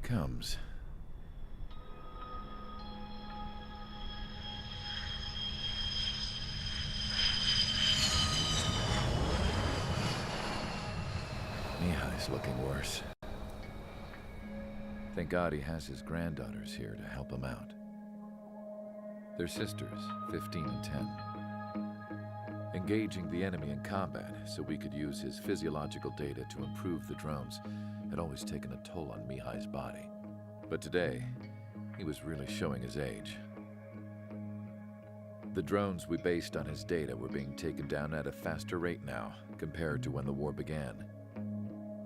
comes. Mihai's looking worse. Thank God he has his granddaughters here to help him out. They're sisters, 15 and 10. Engaging the enemy in combat so we could use his physiological data to improve the drones had always taken a toll on Mihai's body. But today, he was really showing his age. The drones we based on his data were being taken down at a faster rate now compared to when the war began.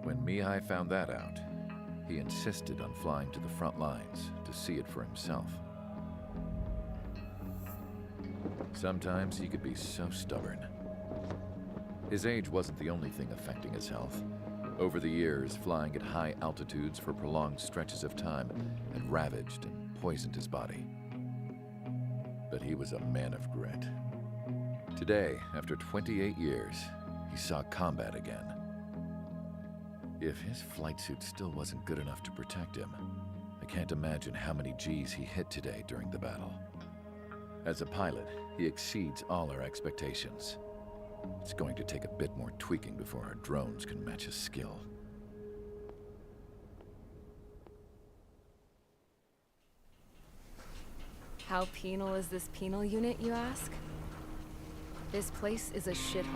When Mihai found that out, he insisted on flying to the front lines to see it for himself. Sometimes he could be so stubborn. His age wasn't the only thing affecting his health. Over the years, flying at high altitudes for prolonged stretches of time had ravaged and poisoned his body. But he was a man of grit. Today, after 28 years, he saw combat again. If his flight suit still wasn't good enough to protect him, I can't imagine how many Gs he hit today during the battle. As a pilot, he exceeds all our expectations. It's going to take a bit more tweaking before our drones can match his skill. How penal is this penal unit, you ask? This place is a shithole.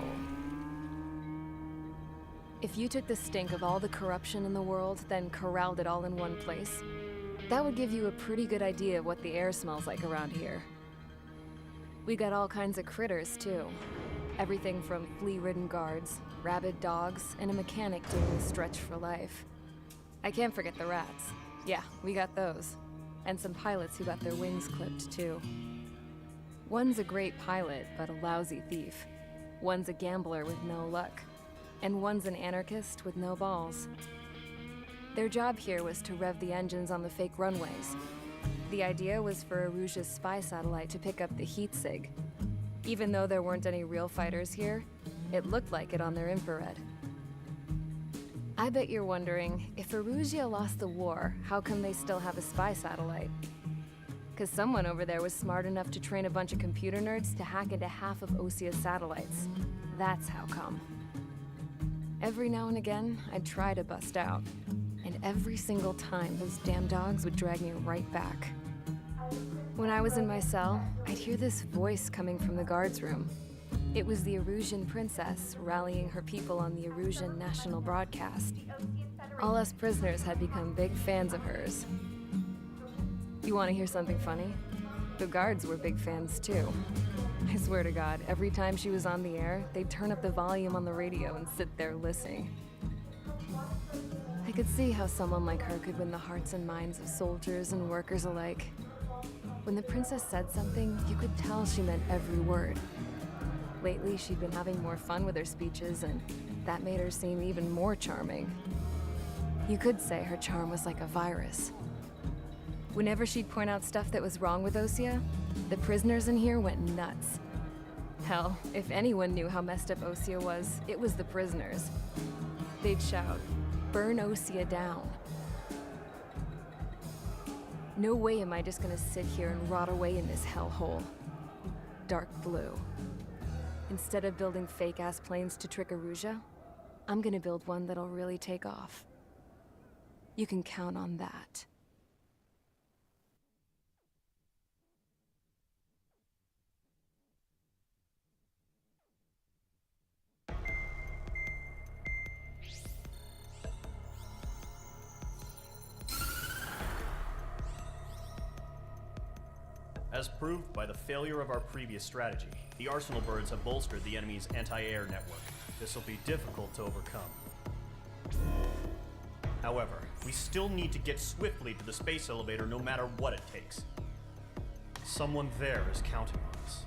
If you took the stink of all the corruption in the world, then corralled it all in one place, that would give you a pretty good idea of what the air smells like around here. We got all kinds of critters, too. Everything from flea-ridden guards, rabid dogs, and a mechanic doing the stretch for life. I can't forget the rats. Yeah, we got those. And some pilots who got their wings clipped, too. One's a great pilot, but a lousy thief. One's a gambler with no luck. And one's an anarchist with no balls. Their job here was to rev the engines on the fake runways. The idea was for Erusia's spy satellite to pick up the heat sig. Even though there weren't any real fighters here, it looked like it on their infrared. I bet you're wondering, if Erusia lost the war, how come they still have a spy satellite? 'Cause someone over there was smart enough to train a bunch of computer nerds to hack into half of Osia's satellites. That's how come. Every now and again, I'd try to bust out. And every single time, those damn dogs would drag me right back. When I was in my cell, I'd hear this voice coming from the guards room. It was the Erusian princess rallying her people on the Erusian national broadcast. All us prisoners had become big fans of hers. You want to hear something funny? The guards were big fans too. I swear to God, every time she was on the air, they'd turn up the volume on the radio and sit there listening. I could see how someone like her could win the hearts and minds of soldiers and workers alike. When the princess said something, you could tell she meant every word. Lately, she'd been having more fun with her speeches, and that made her seem even more charming. You could say her charm was like a virus. Whenever she'd point out stuff that was wrong with Osia, the prisoners in here went nuts. Hell, if anyone knew how messed up Osia was, it was the prisoners. They'd shout, "Burn Osia down." No way am I just gonna sit here and rot away in this hellhole. Dark blue. Instead of building fake-ass planes to trick Erusia, I'm gonna build one that'll really take off. You can count on that. As proved by the failure of our previous strategy, the Arsenal birds have bolstered the enemy's anti-air network. This will be difficult to overcome. However, we still need to get swiftly to the space elevator no matter what it takes. Someone there is counting on us.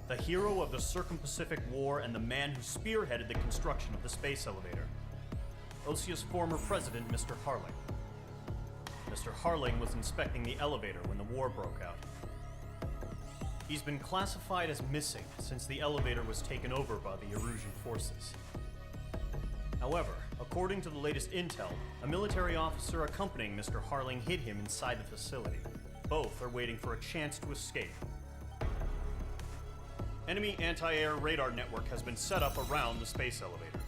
The hero of the Circum-Pacific War and the man who spearheaded the construction of the space elevator. Osia's former president, Mr. Harling. Mr. Harling was inspecting the elevator when the war broke out. He's been classified as missing since the elevator was taken over by the Erusian forces. However, According to the latest intel, a military officer accompanying Mr. Harling hid him inside the facility. Both are waiting for a chance to escape. Enemy anti-air radar network has been set up around the space elevator.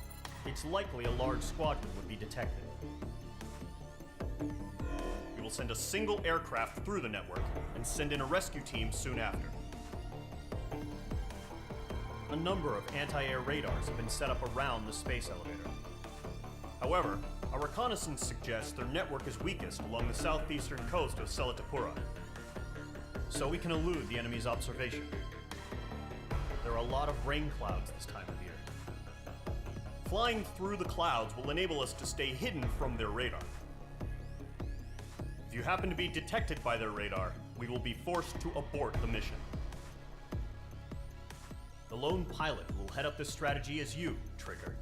It's likely a large squadron would be detected. We will send a single aircraft through the network and send in a rescue team soon after. A number of anti-air radars have been set up around the space elevator. However, our reconnaissance suggests their network is weakest along the southeastern coast of Selatapura, so we can elude the enemy's observation. There are a lot of rain clouds this time of year. Flying through the clouds will enable us to stay hidden from their radar. If you happen to be detected by their radar, we will be forced to abort the mission. The lone pilot who will head up this strategy is you, Trigger.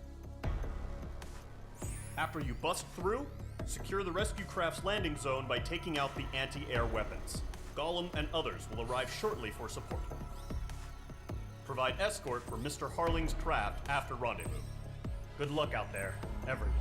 After you bust through, secure the rescue craft's landing zone by taking out the anti-air weapons. Gollum and others will arrive shortly for support. Provide escort for Mr. Harling's craft after rendezvous. Good luck out there, everyone.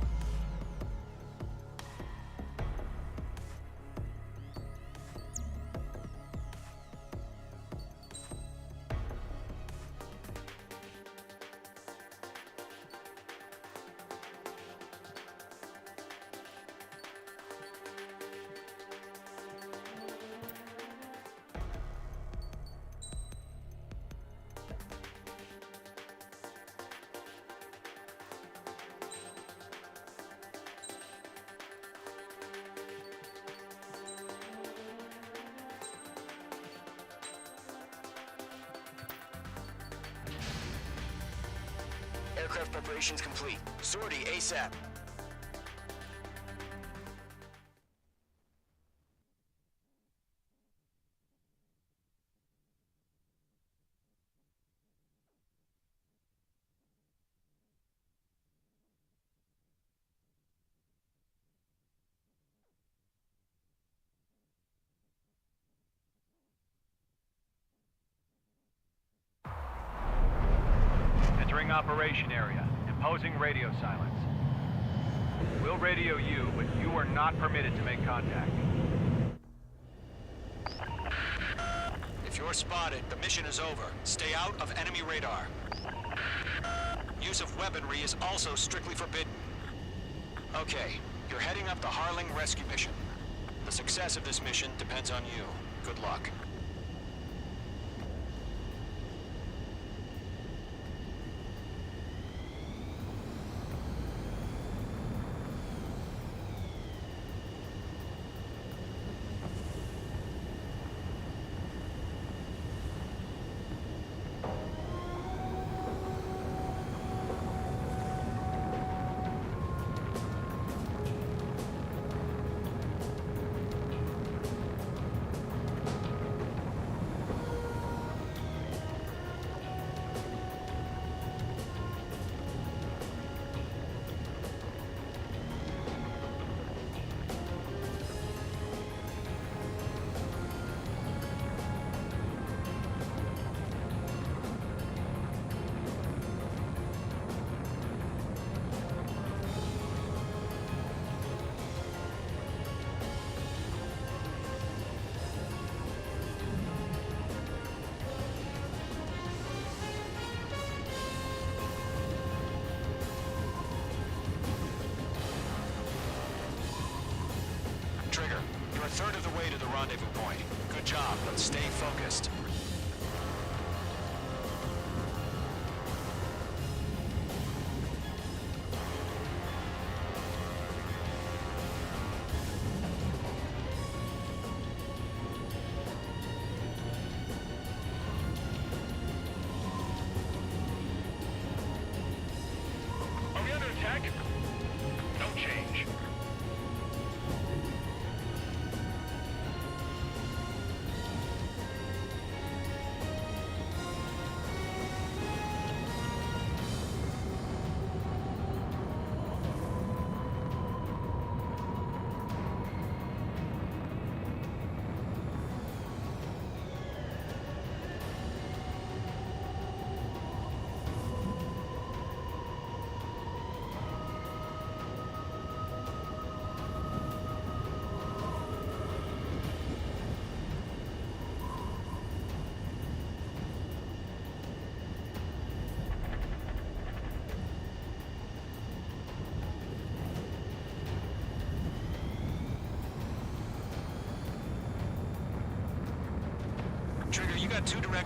Aircraft preparations complete. Sortie ASAP. Entering operation area. Imposing radio silence. We'll radio you, but you are not permitted to make contact. If you're spotted, the mission is over. Stay out of enemy radar. Use of weaponry is also strictly forbidden. Okay, you're heading up the Harling rescue mission. The success of this mission depends on you. Good luck. Trigger, you're a third of the way to the rendezvous point. Good job, but stay focused. Are we under attack? No change.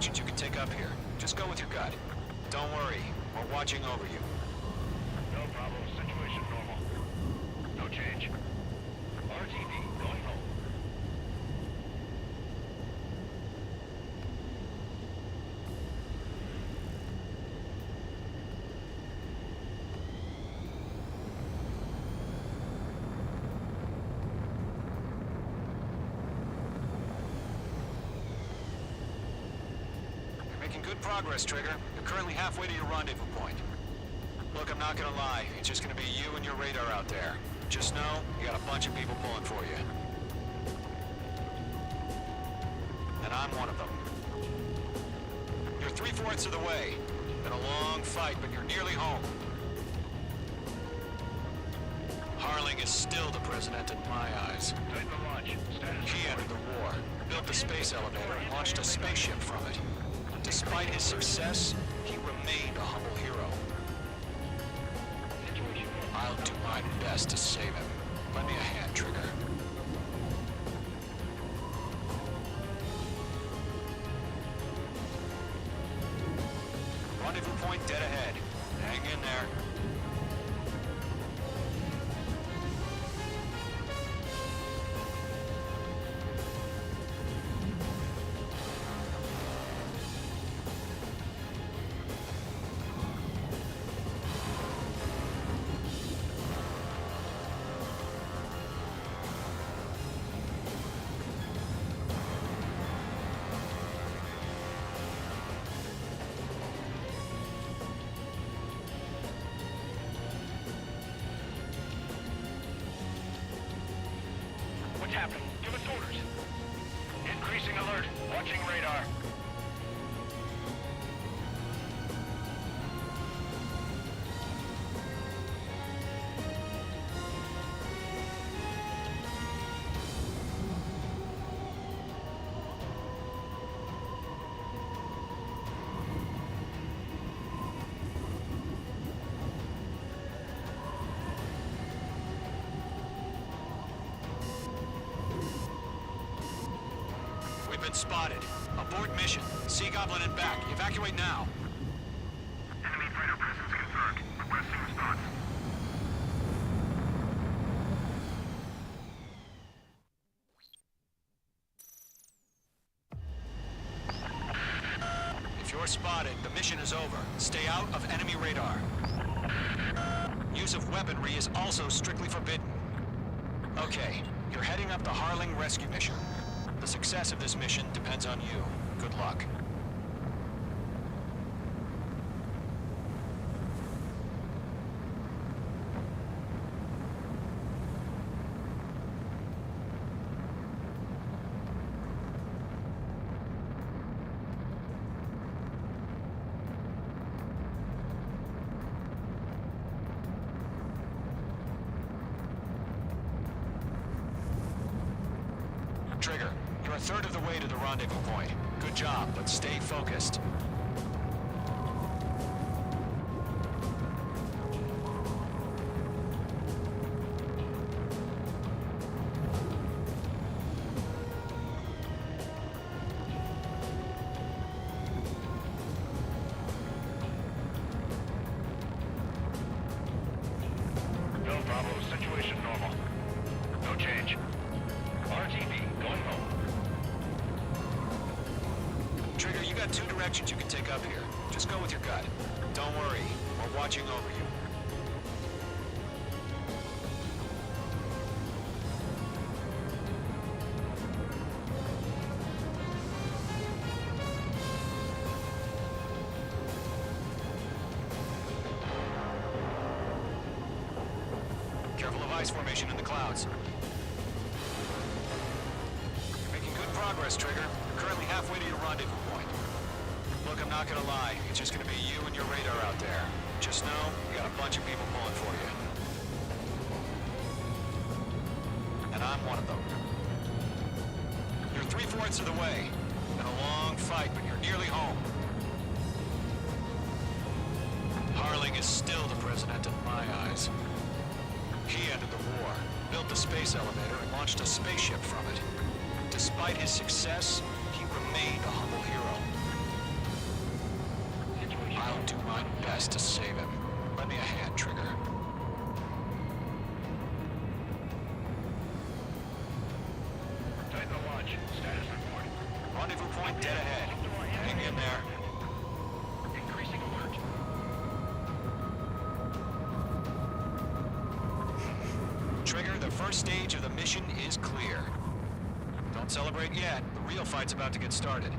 directions you can take up here. Just go with your gut. Don't worry, we're watching over you. No problem. Situation normal. No change. RTB, going home. You're making good progress, Trigger. You're currently halfway to your rendezvous point. Look, I'm not gonna lie. It's just gonna be you and your radar out there. Just know, you got a bunch of people pulling for you. And I'm one of them. You're 3/4 of the way. Been a long fight, but you're nearly home. Harling is still the president in my eyes. Tighten the launch. Status He entered the war, built the space elevator, and launched a spaceship from it. Despite his success, he remained a humble hero. I'll do my best to save him. Lend me a hand, Trigger. Rendezvous point dead ahead. Hang in there. What's happening? Give us orders. Increasing alert. Watching radar. We've been spotted. Abort mission. Sea Goblin and back. Evacuate now. Enemy fighter presence confirmed. Requesting response. If you're spotted, the mission is over. Stay out of enemy radar. Use of weaponry is also strictly forbidden. Okay, you're heading up the Harling rescue mission. The success of this mission depends on you. Good luck. Trigger, you're a third of the way to the rendezvous point. Good job, but stay focused. No Bravo. Situation normal. No change. RTB, going home. Trigger, you got two directions you can take up here. Just go with your gut. Don't worry, we're watching over you. Careful of ice formation in the clouds. You're making good progress, Trigger. You're currently halfway to your rendezvous point. Look, I'm not gonna lie. It's just gonna be you and your radar out there. Just know, you got a bunch of people pulling for you. And I'm one of them. You're 3/4 of the way. Been a long fight, but you're nearly home. Harling is still the president in my eyes. He ended the war, built the space elevator, and launched a spaceship from it. Despite his success, he remained a humble hero. best to save him. Lend me a hand, Trigger. Titan launch. Status report. Rendezvous point dead ahead. Hang in there. Increasing alert. Trigger, the first stage of the mission is clear. Don't celebrate yet. The real fight's about to get started.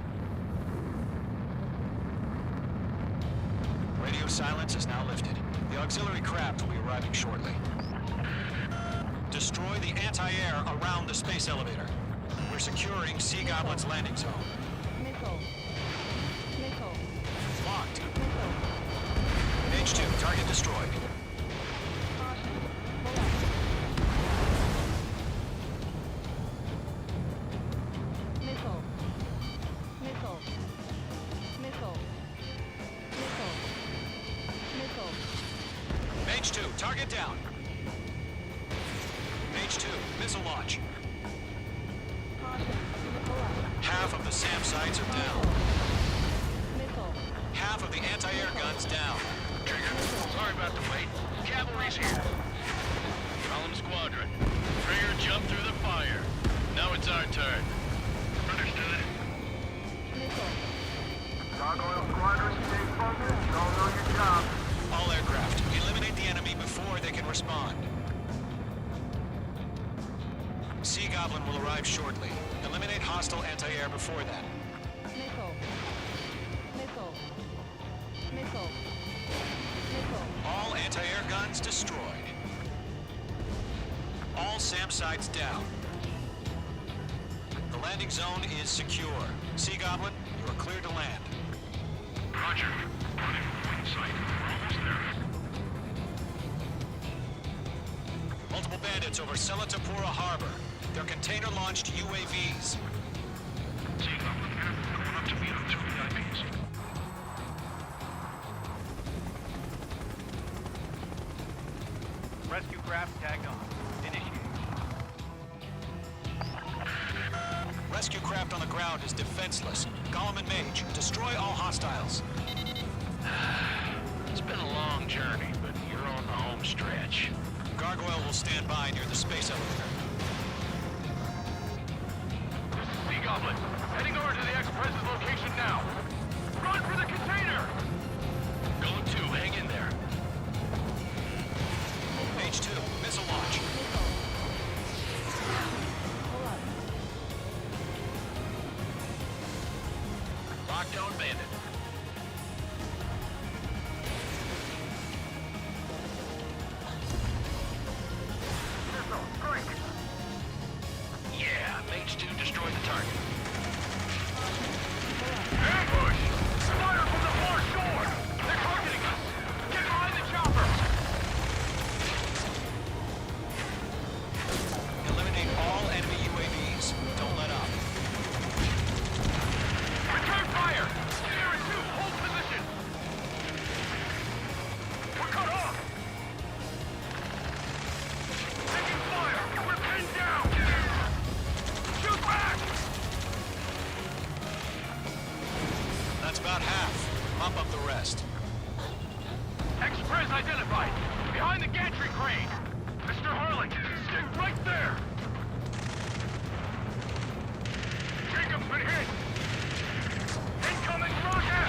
Radio silence is now lifted. The auxiliary craft will be arriving shortly. Destroy the anti-air around the space elevator. We're securing Sea Goblin's landing zone. Missile. Missile. Locked. Missile. H2, target destroyed. Caution. Pull up. Missile. Missile. Missile. Missile. Missile. H2, target down. H2, missile launch. Caution. Pull up. Half of the SAM sites are down. Missile. Half of the anti-air guns down. Trigger, sorry about the wait. Cavalry's here. Column Squadron. Trigger jumped through the fire. Now it's our turn. Understood. Missile. Gargoyle Squadron, stay focused. You all know your job. All aircraft, eliminate the enemy before they can respond. Sea Goblin will arrive shortly. Eliminate hostile anti-air before that. Missile. Missile. Missile. Missile. All anti-air guns destroyed. All SAM sites down. The landing zone is secure. Sea Goblin, you are cleared to land. Roger. Running point sight. We're almost there. Multiple bandits over Selatapura Harbor. They're container-launched UAVs. Sea Goblin, going up to meet on 2 VIPs. Rescue craft tagged on. Initiate. Rescue craft on the ground is defenseless. Gollum and Mage, destroy all hostiles. It's been a long journey, but you're on the home stretch. Gargoyle will stand by near the space elevator. Sea Goblin, heading over to the ex-president's location now. Run for the container! Going to, hang in there. H2, missile launch. Missile. Pull up. Lockdown bandit. Missile, strike. Yeah, Mage 2 destroyed the target. Pull up. Ambush! Fire from the far shore! They're targeting us! Get behind the chopper! Eliminate all enemy UAVs. Don't let up. Return fire! Sierra 2, hold position! We're cut off! Taking fire! We're pinned down! Shoot back! That's about half. Mop up the rest. Express identified! Behind the gantry crane! Mr. Harling, stick right there! Jacob's been hit! Incoming rocket!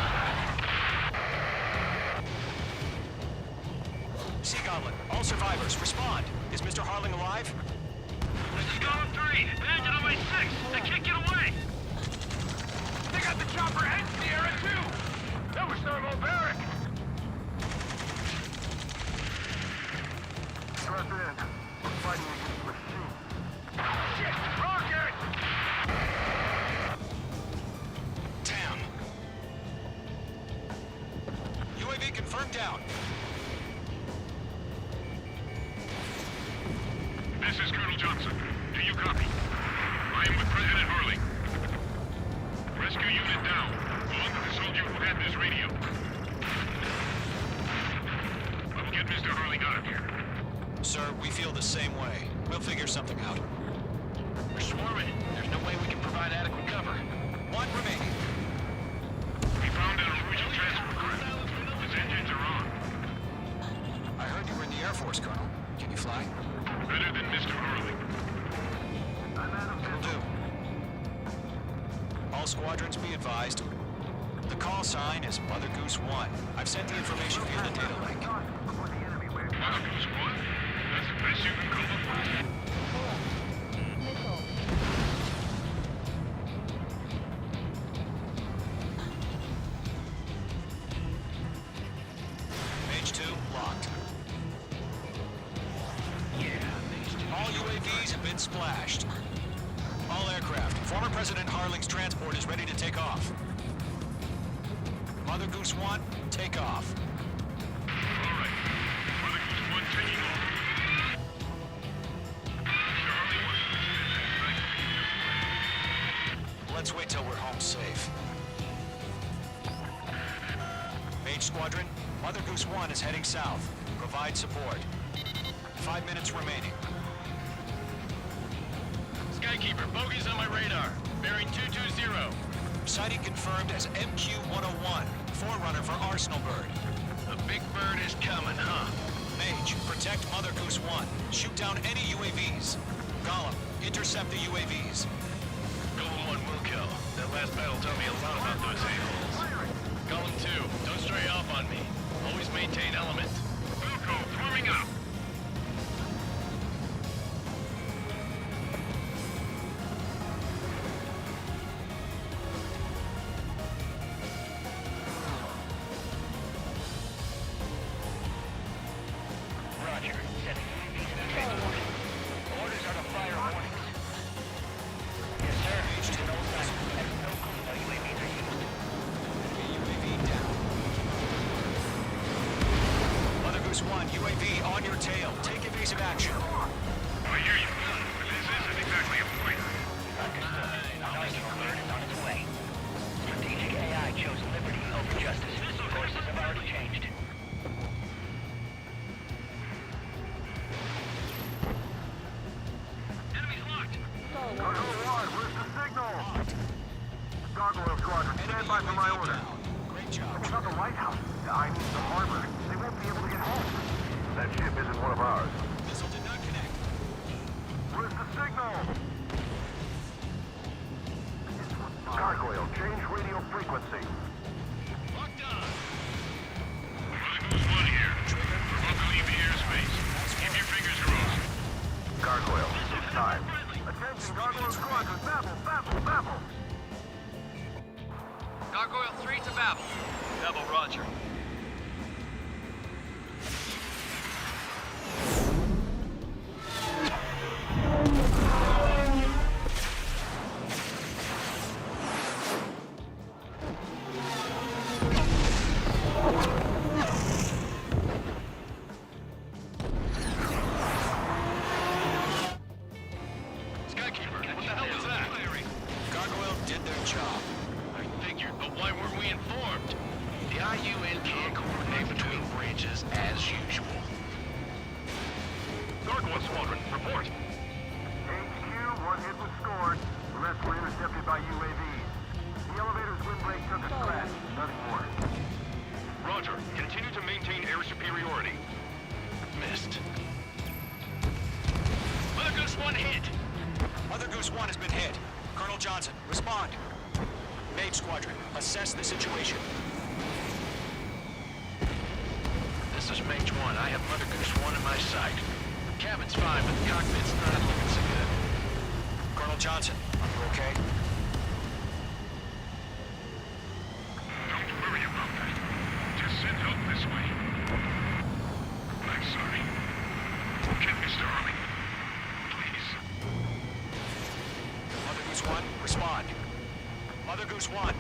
Sea Goblin, all survivors, respond. Is Mr. Harling alive? Golem 3, bandit on my 6! They can't get away! They got the chopper and Sierra 2! That was thermobaric! Press in. We're fighting against machines. Shit! Rocket! Damn. UAV confirmed down. This is Colonel Johnson. Do you copy? I am with President Harling. Rescue unit down. Go on to the soldier who had this radio. I will get Mr. Harling out of here. Sir, we feel the same way. We'll figure something out. We're swarming. There's no way we can provide adequate cover. One remaining. We found an Norwegian transport craft. Its engines are on. Force, Colonel. Can you fly? Better than Mr. Hurley. Will do. All squadrons be advised. The call sign is Mother Goose 1. I've sent the information via the data link. Mother Goose 1? That's the best you can come up with? Missile. Mage 2, locked. All UAVs have been splashed. All aircraft. Former President Harling's transport is ready to take off. Mother Goose 1, take off. All right. Mother Goose 1 taking off. Mr. Hurley wants to Let's wait till we're home safe. Mage Squadron, Mother Goose 1 is heading south. Provide support. 5 minutes remaining. Skykeeper, bogeys on my radar. Bearing 220. Sighting confirmed as MQ-101, forerunner for Arsenal Bird. The big bird is coming, huh? Mage, protect Mother Goose 1. Shoot down any UAVs. Gollum, intercept the UAVs. Golem 1 will kill. That last battle taught me a lot about those a-holes. Golem 2, don't stray off on me. Always maintain element. Wilco, forming up. Roger. Setting UAVs in transport. Orders are to fire warnings. Yes, sir. Mage 2, No sign. I have no clue how UAVs are used. UAV down. Mother Goose 1, UAV on your tail. Take evasive action. I hear you, but this isn't exactly a fighter. Understood. Arsenal Bird is on its way. Strategic AI chose liberty over justice. Courses have already changed. Enemy's locked. Star Gargoyle Wars. 1, where's the signal? Gargoyle Squadron, stand by for my UAV order. down. Great job. What about the lighthouse? I mean the harbor. They won't be able to get home. That ship isn't one of ours. Missile did not connect. Where's the signal? Gargoyle, change radio frequency. Locked on. Mother Goose 1 here. We're about to leave the airspace. Keep your fingers crossed. Gargoyle, it's time. Attention, Gargoyle Squadron, babble, babble, babble. Gargoyle 3 to Babel. Babel, roger. Skykeeper, what the hell was that? Gargoyle did their job. I figured, but why weren't we informed? The IUN can't coordinate between branches as usual. Gargoyle Squadron, report. HQ, one hit was scored. The rest were intercepted by UAVs. The elevator's windbreak took a scratch. Nothing more. Roger. Continue to maintain air superiority. Missed. Mother Goose 1 hit. Mother Goose 1 has been hit. Colonel Johnson, respond. Mage Squadron, assess the situation. This is Mage 1. I have Mother Goose 1 in my sight. Cabin's fine, but the cockpit's not looking so good. Colonel Johnson, are you okay? Don't worry about that. Just send help this way. I'm sorry. Get Mr. Hurley. Please. Mother Goose 1, respond. Mother Goose 1.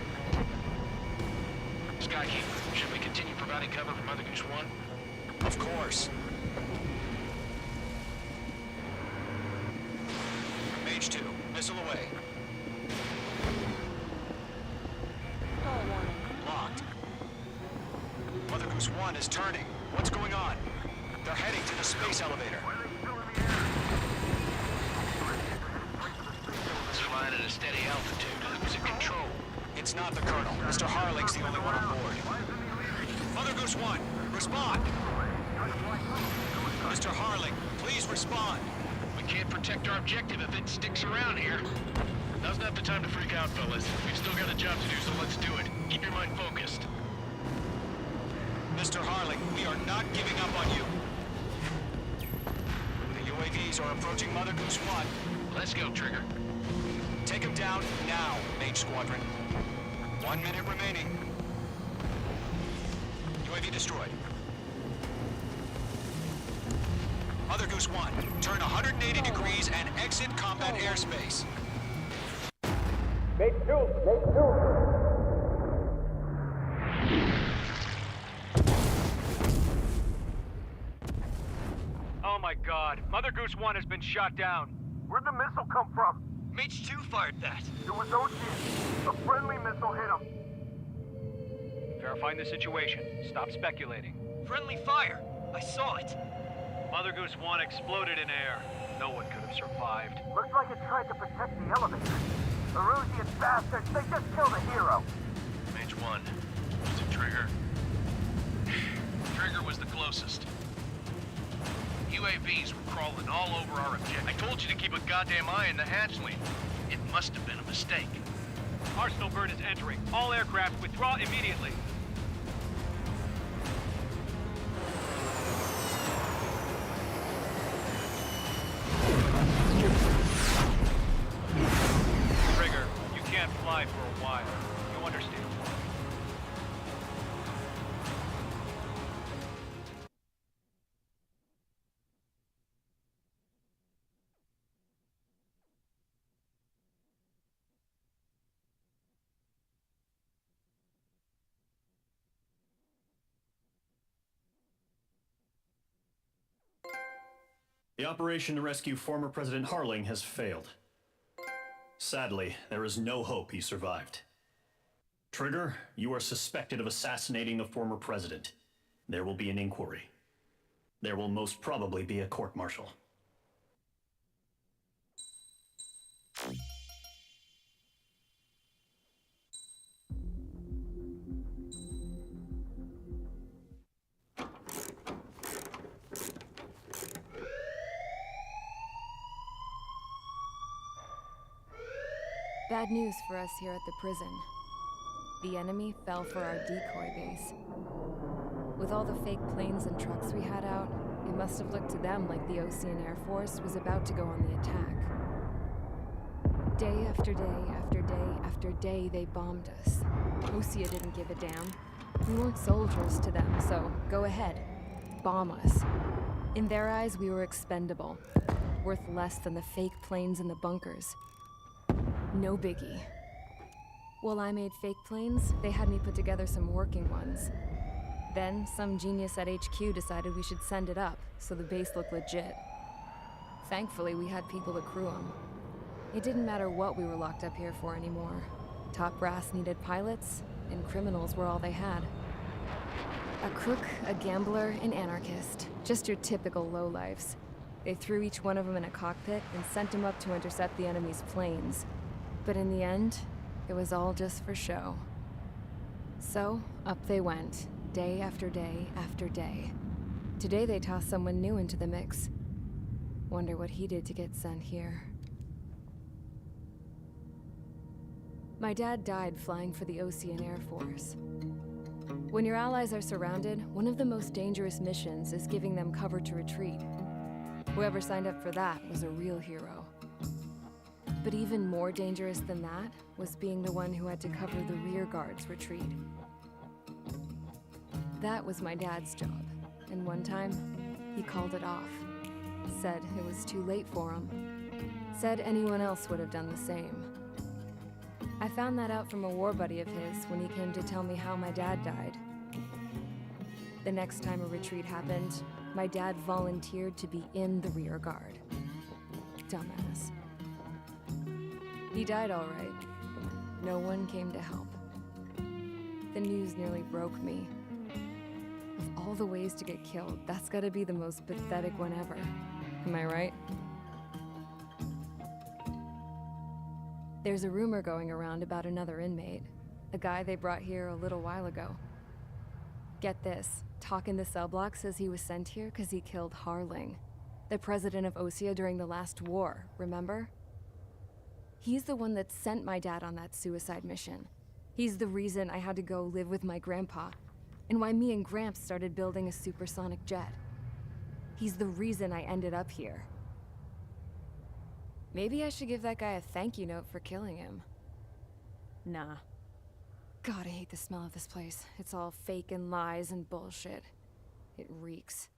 Skykeeper, should we continue providing cover for Mother Goose 1? Of course. Mage 2, missile away. Star warning. Locked. Mother Goose 1 is turning. What's going on? They're heading to the space elevator. It's flying at a steady altitude. Who's in control? It's not the Colonel. Mr. Harling's the only one on board. Mother Goose 1, respond. Mr. Harling, please respond. We can't protect our objective if it sticks around here. Now's not the time to freak out, fellas. We've still got a job to do, so let's do it. Keep your mind focused. Mr. Harling, we are not giving up on you. The UAVs are approaching Mother Goose 1. Let's go, Trigger. Take them down now, Mage Squadron. 1 minute remaining. UAV destroyed. Mother Goose 1, turn 180 degrees and exit combat airspace. Oh my god, Mother Goose 1 has been shot down. Where'd the missile come from? Mage 2 fired that. It was Ocean. A friendly missile hit him. Verifying the situation. Stop speculating. Friendly fire. I saw it. Mother Goose 1 exploded in air. No one could have survived. Looks like it tried to protect the elevator. Erusian bastards, they just killed a hero. Mage 1. Was it Trigger? Trigger was the closest. UAVs were crawling all over our objective. I told you to keep a goddamn eye on the hatchling. It must have been a mistake. Arsenal bird is entering. All aircraft withdraw immediately. Trigger, you can't fly for a while. You understand? The operation to rescue former President Harling has failed. Sadly, there is no hope he survived. Trigger, you are suspected of assassinating the former president. There will be an inquiry. There will most probably be a court-martial. Bad news for us here at the prison. The enemy fell for our decoy base. With all the fake planes and trucks we had out, it must have looked to them like the Osean Air Force was about to go on the attack. Day after day after day after day, they bombed us. Osea didn't give a damn. We weren't soldiers to them, so go ahead. Bomb us. In their eyes, we were expendable. Worth less than the fake planes in the bunkers. No biggie. While I made fake planes, they had me put together some working ones. Then, some genius at HQ decided we should send it up, so the base looked legit. Thankfully, we had people to crew them. It didn't matter what we were locked up here for anymore. Top brass needed pilots, and criminals were all they had. A crook, a gambler, an anarchist. Just your typical lowlifes. They threw each one of them in a cockpit and sent them up to intercept the enemy's planes. But in the end, it was all just for show. So, up they went, day after day after day. Today they tossed someone new into the mix. Wonder what he did to get sent here. My dad died flying for the Osean Air Force. When your allies are surrounded, one of the most dangerous missions is giving them cover to retreat. Whoever signed up for that was a real hero. But even more dangerous than that was being the one who had to cover the rear guard's retreat. That was my dad's job, and one time, he called it off. Said it was too late for him. Said anyone else would have done the same. I found that out from a war buddy of his when he came to tell me how my dad died. The next time a retreat happened, my dad volunteered to be in the rear guard. Dumbass. He died all right. No one came to help. The news nearly broke me. Of all the ways to get killed, that's gotta be the most pathetic one ever. Am I right? There's a rumor going around about another inmate. A guy they brought here a little while ago. Get this. Talk in the cell block says he was sent here because he killed Harling, the president of Osea during the last war, remember? He's the one that sent my dad on that suicide mission. He's the reason I had to go live with my grandpa, and why me and Gramps started building a supersonic jet. He's the reason I ended up here. Maybe I should give that guy a thank you note for killing him. Nah. God, I hate the smell of this place. It's all fake and lies and bullshit. It reeks.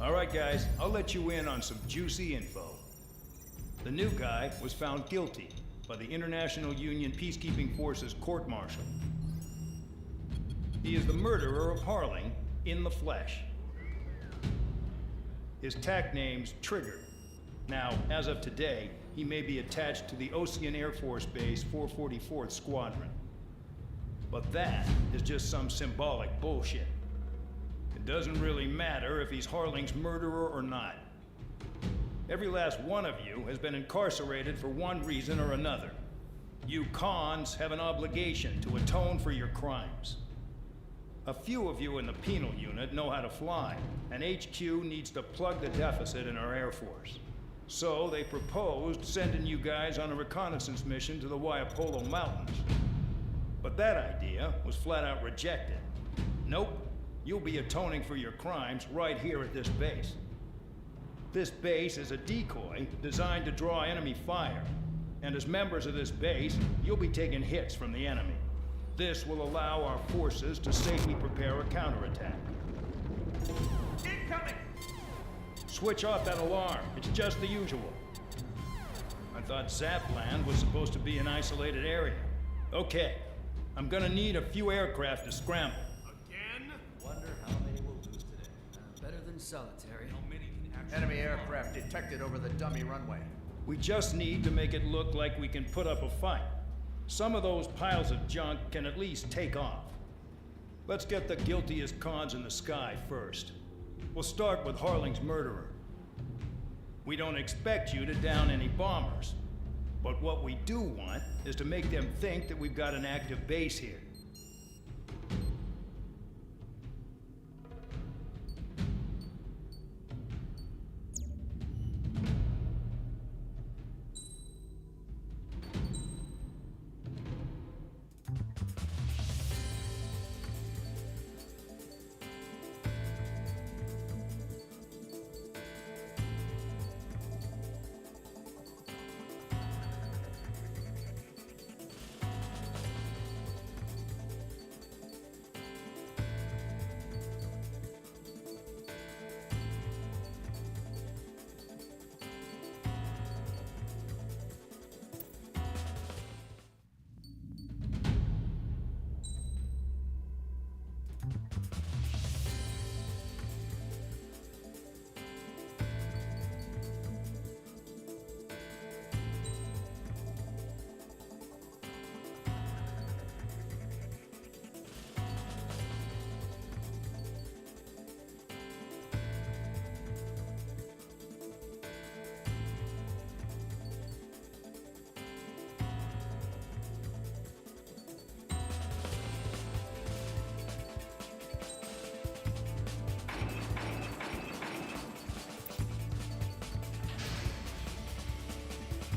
All right, guys, I'll let you in on some juicy info. The new guy was found guilty by the International Union Peacekeeping Forces court-martial. He is the murderer of Harling in the flesh. His TAC name's Trigger. Now, as of today, he may be attached to the Osean Air Force Base 444th Squadron. But that is just some symbolic bullshit. It doesn't really matter if he's Harling's murderer or not. Every last one of you has been incarcerated for one reason or another. You cons have an obligation to atone for your crimes. A few of you in the penal unit know how to fly, and HQ needs to plug the deficit in our Air Force. So they proposed sending you guys on a reconnaissance mission to the Waiapolo Mountains. But that idea was flat out rejected. Nope. You'll be atoning for your crimes right here at this base. This base is a decoy designed to draw enemy fire. And as members of this base, you'll be taking hits from the enemy. This will allow our forces to safely prepare a counterattack. Incoming! Switch off that alarm. It's just the usual. I thought Zapland was supposed to be an isolated area. Okay. I'm gonna need a few aircraft to scramble. Wonder how many will lose today. Better than solitary. How many can actually... Enemy aircraft detected over the dummy runway. We just need to make it look like we can put up a fight. Some of those piles of junk can at least take off. Let's get the guiltiest cons in the sky first. We'll start with Harling's murderer. We don't expect you to down any bombers. But what we do want is to make them think that we've got an active base here.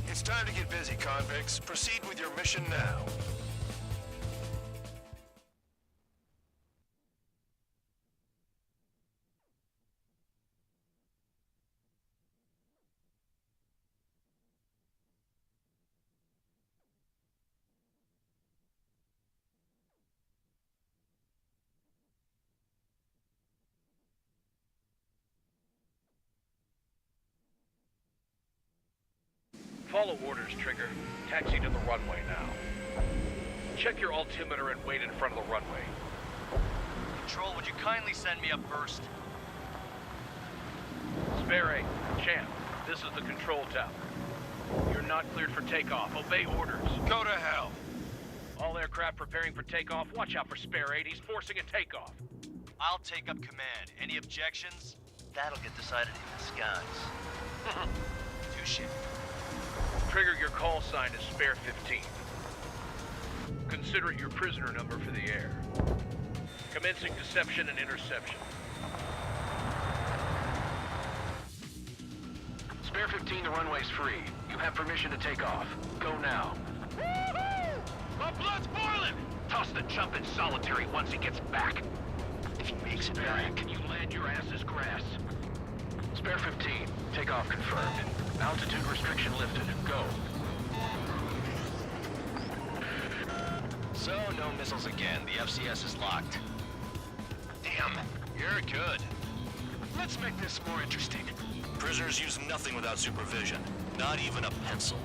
It's time to get busy, convicts. Proceed with your mission now. Follow orders, Trigger. Taxi to the runway now. Check your altimeter and wait in front of the runway. Control, would you kindly send me up first? Spare 8, Champ, this is the control tower. You're not cleared for takeoff. Obey orders. Go to hell. All aircraft preparing for takeoff. Watch out for Spare 8. He's forcing a takeoff. I'll take up command. Any objections? That'll get decided in the skies. Touche. Trigger, your call sign is Spare 15. Consider it your prisoner number for the air. Commencing deception and interception. Spare 15, the runway's free. You have permission to take off. Go now. Woohoo! My blood's boiling! Toss the jump in solitary once he gets back. If he makes it Barry, back. can you land your ass's grass? Spare 15, takeoff confirmed. Altitude restriction lifted. Go. So, no missiles again. The FCS is locked. Damn, you're good. Let's make this more interesting. Prisoners use nothing without supervision. Not even a pencil.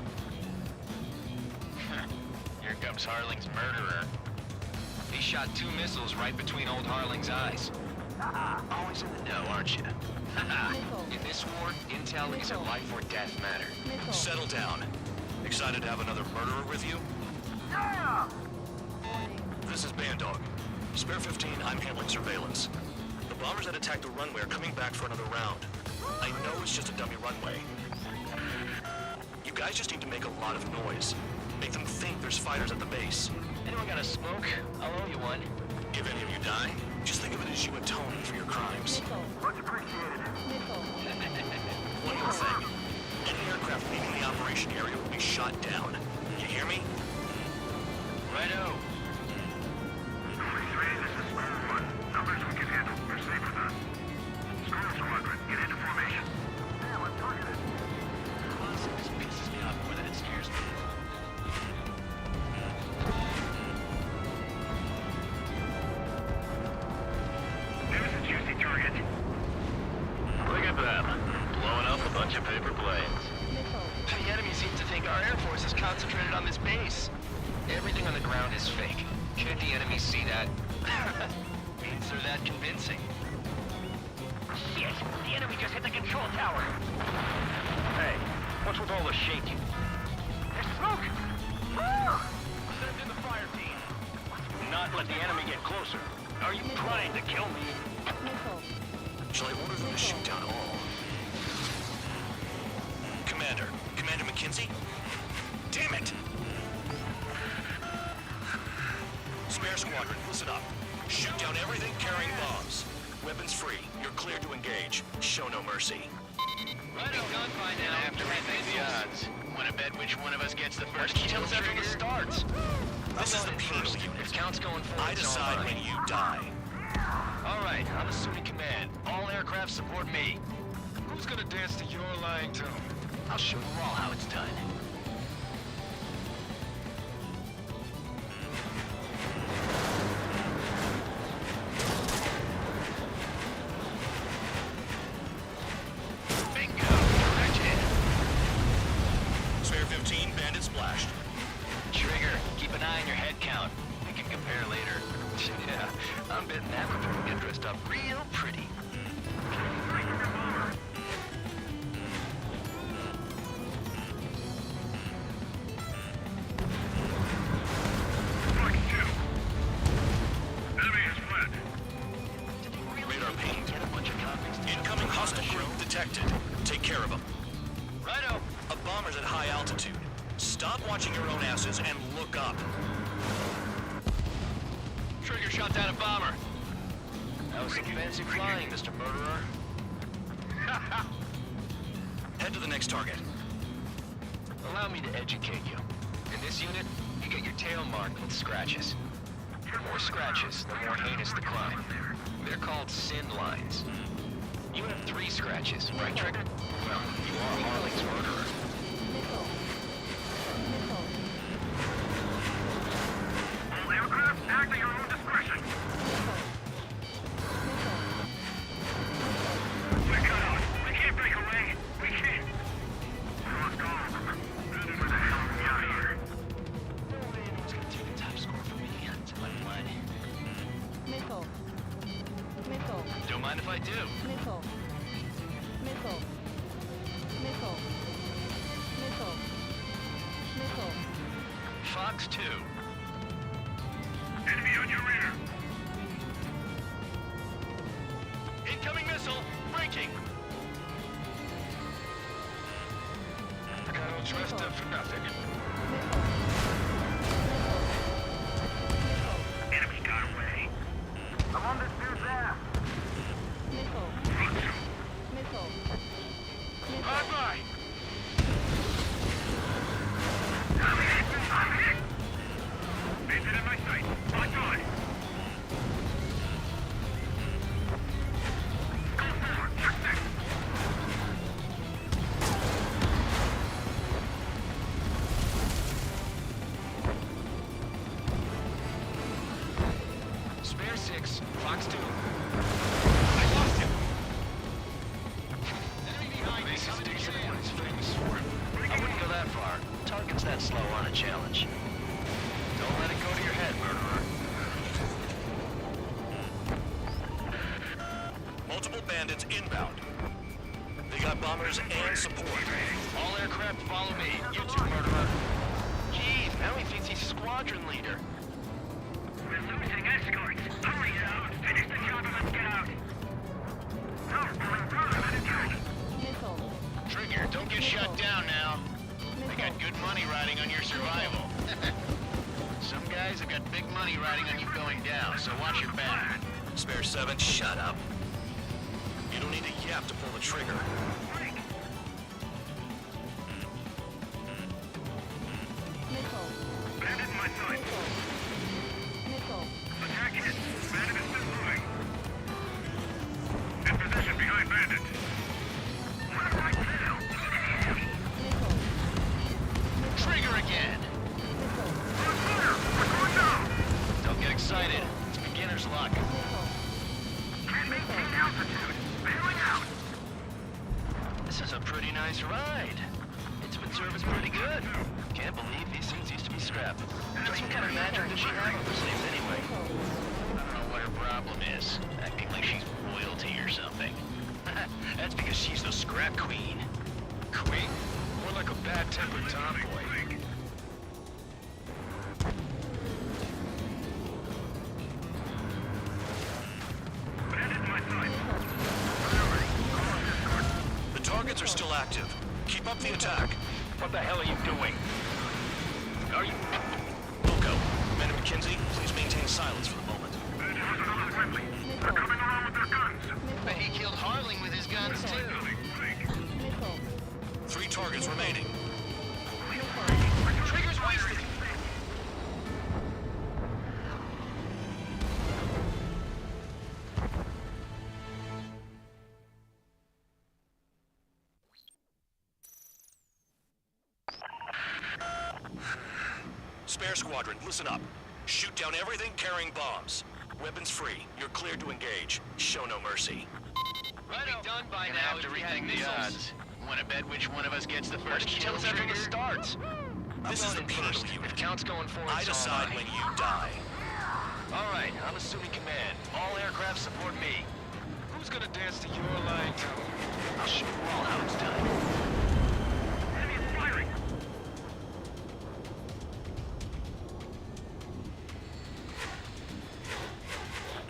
Here comes Harling's murderer. He shot 2 missiles right between old Harling's eyes. Always in the know, aren't you? In this war, intel is a life or death matter. Settle down. Excited to have another murderer with you? Yeah! This is Bandog. Spare 15, I'm handling surveillance. The bombers that attacked the runway are coming back for another round. I know it's just a dummy runway. You guys just need to make a lot of noise. Make them think there's fighters at the base. Anyone got a smoke? I'll owe you one. If any of you die, just think of it as you atoning for your crimes. Much appreciated. One more thing. Any aircraft leaving the operation area will be shot down. You hear me? Righto. 43, this is Squadron 1. Numbers we can handle. We're safe with us. Squadron Squadron, get into formation. Damn, I'm targeted. This pisses me off more than it scares me. There's a juicy target. Look at them. Blowing up a bunch of paper planes. The enemy seems to think our Air Force is concentrated on this base. Everything on the ground is fake. Can't the enemy see that? Means they're that convincing. Shit! The enemy just hit the control tower! Hey, what's with all the shaking? There's smoke! Send in the fire team. Not let the enemy get closer. Are you trying to kill me? Shall I order them to shoot down all? Commander McKenzie? Damn it! Spare squadron, listen up. Shoot down everything carrying bombs. Weapons free. You're clear to engage. Show no mercy. Right on gunfight now. After we made the odds. Wanna bet which one of us gets the first Tell us after this starts. This is the penal unit. Counts going forward. I decide when you die. All right, I'm assuming command. All aircraft support me. Who's gonna dance to your lying tune? I'll show you all how it's done. Bingo! Correct hit. Spare 15, bandit splashed. Trigger, keep an eye on your head count. We can compare later. Yeah, I'm betting that before we get dressed up real pretty. Radar ping. Incoming hostile group detected. Take care of them. Righto. A bomber's at high altitude. Stop watching your own asses and look up. Trigger shot down a bomber. That was some fancy flying, Mr. Murderer. Head to the next target. Allow me to educate you. In this unit, you get your tail marked with scratches. The more scratches, the more heinous the crime. They're called sin lines. You have 3 scratches, right, Trigger? Well, you are Harling's murderer. All aircraft, act at your own discretion. We're cut out. We can't break away. We can't. Let's go. Where the hell are we out here? It's gonna take a top score for me to my blood. Missile. Missile. Don't mind if I do. Missile. Missile. Missile. Missile. Missile. Fox 2. Enemy on your rear. Incoming missile. Breaking. for nothing. Enemy got away. I'm on this dude's ass. Missile. Missile. Bye-bye. I'm hit. Bandit in my sight. Locked on. Go forward. Check this. Spare 6, Fox 2. I lost him! Enemy behind me, coming to Sam. Is famous for it. I wouldn't go that far. Target's that slow on a challenge. Don't let it go to your head, murderer. Multiple bandits inbound. They got bombers and support. All aircraft follow me. You too, murderer. Jeez, now he thinks he's squadron leader. We're losing escorts. Hurry out. Finish the job and let's get out. No, going further than a journey. Missile. Trigger, don't get shut down now. I got good money riding on your survival. Some guys have got big money riding on you going down, so watch your back. Spare 7, shut up. You don't need a yap to pull the trigger. Missile. Bandit in my sight. Missile. Attack hit. Bandit is still moving. In position behind Bandit. What a right now. Missile. Trigger again! We're clear. We're going down. Don't get excited. It's beginner's luck. Missile. Can't maintain altitude. Bailing out. This is a pretty nice ride. It's been serviced pretty good. Can't believe these things used to be scrapped. What kind of magic does she have up her sleeves anyway? I don't know what her problem is. Acting like she's royalty or something. That's because she's the scrap queen. Queen? More like a bad-tempered tomboy. Bandit in my sight. The targets are still active. Keep up the attack. What the hell are you doing? Are you... Wilco, men at McKinsey, please maintain silence for the moment. Bandit has another friendly. They're coming around with their guns. Bet he killed Harling with his guns, too. Missile. 3 targets remaining. Trigger's wasted! Spare squadron, listen up. Shoot down everything carrying bombs. Weapons free. You're cleared to engage. Show no mercy. Right done by now if we had missiles. Want to bet which one of us gets the first kill? Tell us after the starts. This is the penal unit. If count's going forward, I decide when you die. All right, I'm assuming command. All aircraft support me. Who's gonna dance to your line? I'll show you all how it's done. Enemy is firing.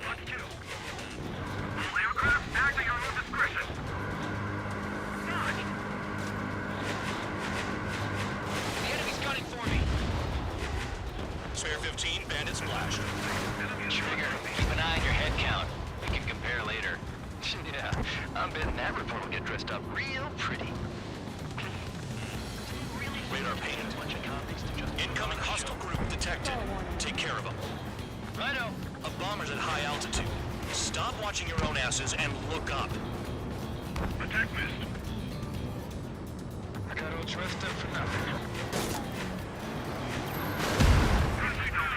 Watch 2. All aircraft acting on your discretion. Dodge. The enemy's gunning for me. Spare 15, bandit splashed. Trigger, keep an eye on your head count. We can compare later. Yeah, I'm betting that report will get dressed up real pretty. Radar painted. Incoming hostile group detected. Take care of them. Righto. A bomber's at high altitude. Stop watching your own asses and look up. Attack missed. I got all dressed up for nothing.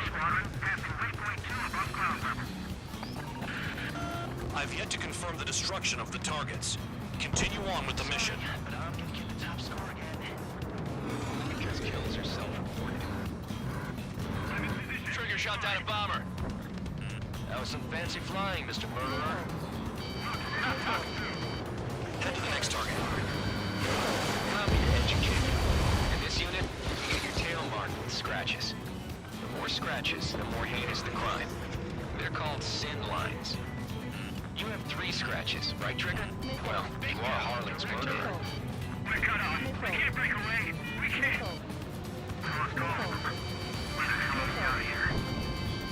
Squadron, passing waypoint 2 above ground level. I've yet to confirm the destruction of the targets. Continue on with the mission. But I'm gonna get the top score again. Because kills are self-reported. Trigger shot down a bomber. That was some fancy flying, Mr. Murderer. Head to the next target. Allow me to educate you. In this unit, you get your tail marked with scratches. The more scratches, the more heinous the crime. They're called sin lines. You have 3 scratches, right, Trigger? Well, you are Harling's murderer. We're cut off. We can't break away. We Missile. Missile.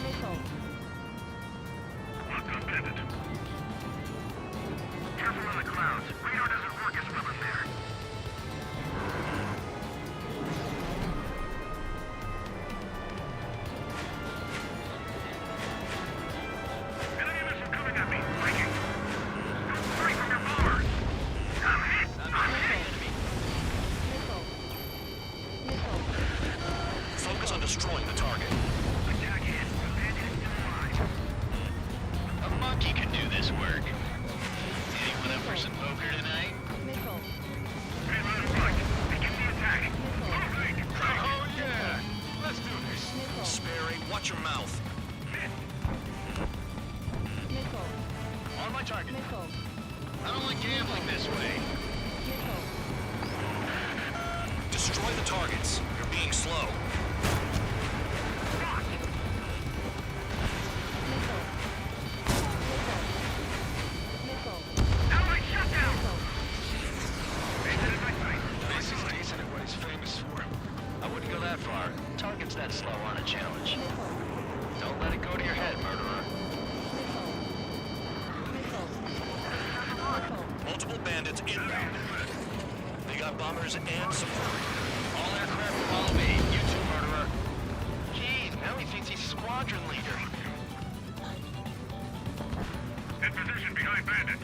Missile. Locked on Bandit. Careful on the clouds. Radar doesn't work as well in there. Enemy missile coming at me. Viking. Don't fly from your power. I'm hit. I'm hit. Missile. Missile. Focus on destroying the target. Attack hit. Bandit is still alive. A monkey can do this work. Anyone up for some poker tonight? Missile. Red line of front. Begin the attack. Missile. Moving. Oh yeah! Let's do this. Missile. Sperry, watch your mouth. Missile. On my target. Missile. I don't like gambling this way. Missile. Destroy the targets. You're being slow. Missile. Missile. Allied shutdown. Missile. Bandit in my sight. This is decent at what he's famous for. I wouldn't go that far. Targets that slow on a challenge. Missile. Don't let it go to your head, murderer. Missile. Missile. Missile. Multiple bandits inbound. They got bombers and support. All aircraft follow me. You too, murderer. Jeez, now he thinks he's squadron leader. In position behind Bandit.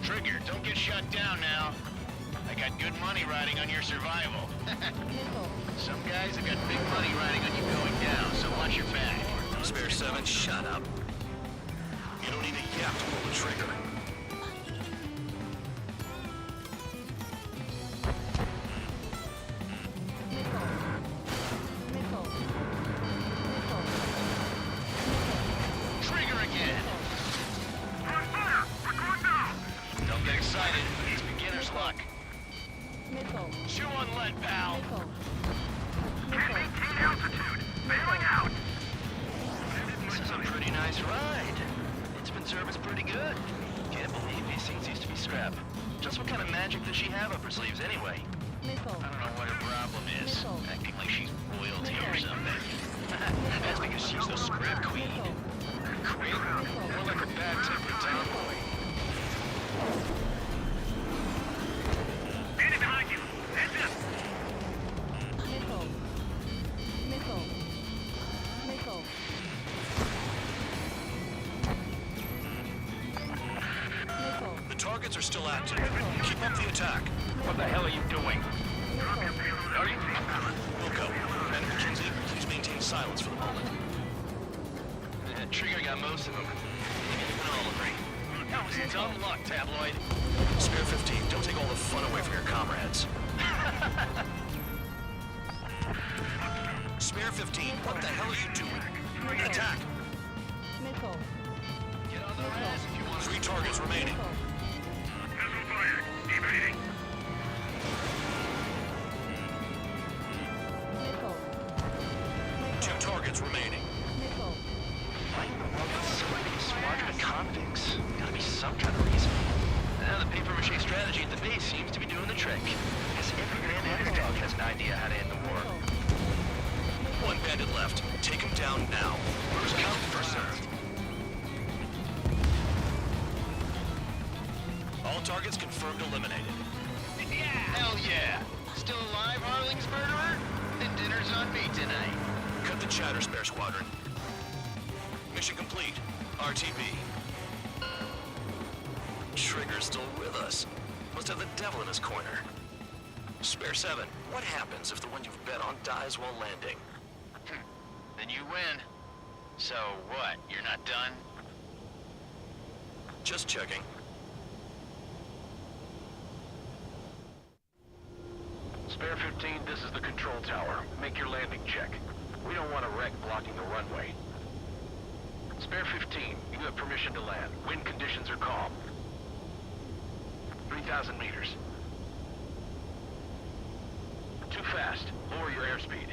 Trigger, don't get shut down now. I got good money riding on your survival. Missile. Some guys have got big money riding on you going down, so watch your back. Spare 7, shut up. You don't need a yap to pull the trigger. Missile. Missile. Missile. Trigger again. We're on fire. We're going down. Don't get excited. It's beginner's luck. Missile. Chew on lead, pal. Missile. Can't maintain altitude. Bailing out. This is a pretty nice ride. It's been serviced pretty good. Can't believe these things used to be scrap. Just what kind of magic does she have up her sleeves anyway? Missile. I don't know what her problem is. Missile. Acting like she's royalty or something. That's because she's the script queen. Queen? More like a bad-tempered tomboy. Bandit behind you. Heads up. Missile. Missile. Missile. Missile. The targets are still active. Keep up the attack. What the hell are you doing? Missile. Wilco, and McKenzie, please maintain silence for the moment. Trigger got most of them. Maybe even all of them. That was dumb luck, Tabloid. Spare 15, don't take all the fun away from your comrades. Spare 15, what the hell are you doing? Attack! Missile. Get on their ass if you want 3 targets remaining. Missile fired. Evading. Missile. 2 targets remaining. Missile. Why in the world would somebody be a squadron of convicts? Gotta be some kind of reason. Now the paper-mache strategy at the base seems to be doing the trick. Guess every man and his dog has an idea how to end the war. 1 bandit left. Take him down now. First come, first served. All targets confirmed eliminated. Hell yeah! Still alive, Harling's murderer? Then dinner's on me tonight. Cut the chatter, Spare Squadron. Mission complete. RTB. Trigger's still with us. Must have the devil in his corner. Spare 7, what happens if the one you've bet on dies while landing? Then you win. So what, you're not done? Just checking. Spare 15, this is the control tower. Make your landing check. We don't want a wreck blocking the runway. Spare 15, you have permission to land. Wind conditions are calm. 3,000 meters. Too fast. Lower your airspeed.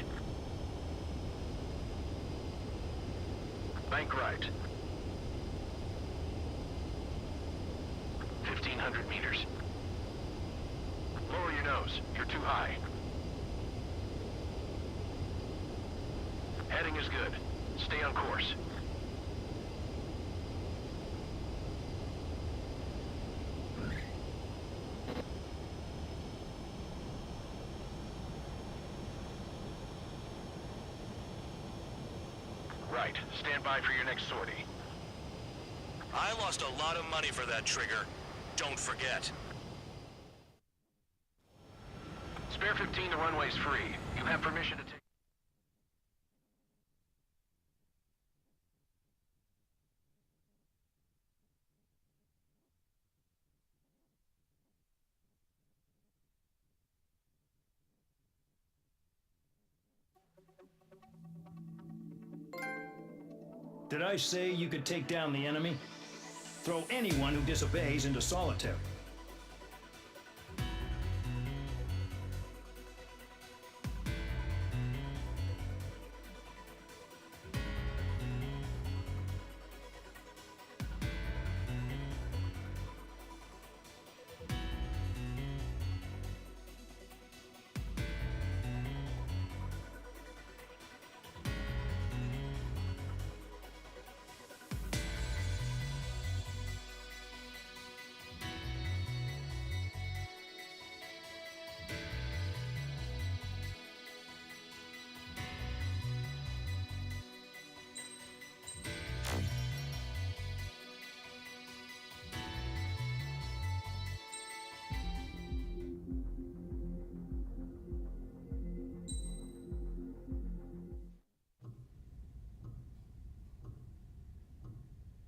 Bank right. 1,500 meters. Lower your nose. You're too high. Heading is good. Stay on course. Right. Stand by for your next sortie. I lost a lot of money for that trigger. Don't forget. Spare 15, the runway's free. You have permission to take... Did I say you could take down the enemy? Throw anyone who disobeys into solitary.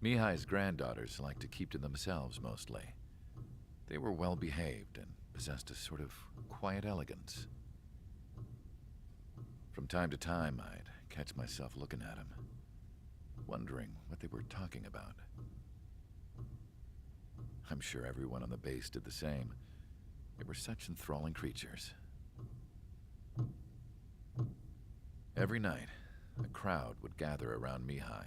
Mihai's granddaughters liked to keep to themselves mostly. They were well behaved and possessed a sort of quiet elegance. From time to time, I'd catch myself looking at them, wondering what they were talking about. I'm sure everyone on the base did the same. They were such enthralling creatures. Every night, a crowd would gather around Mihai.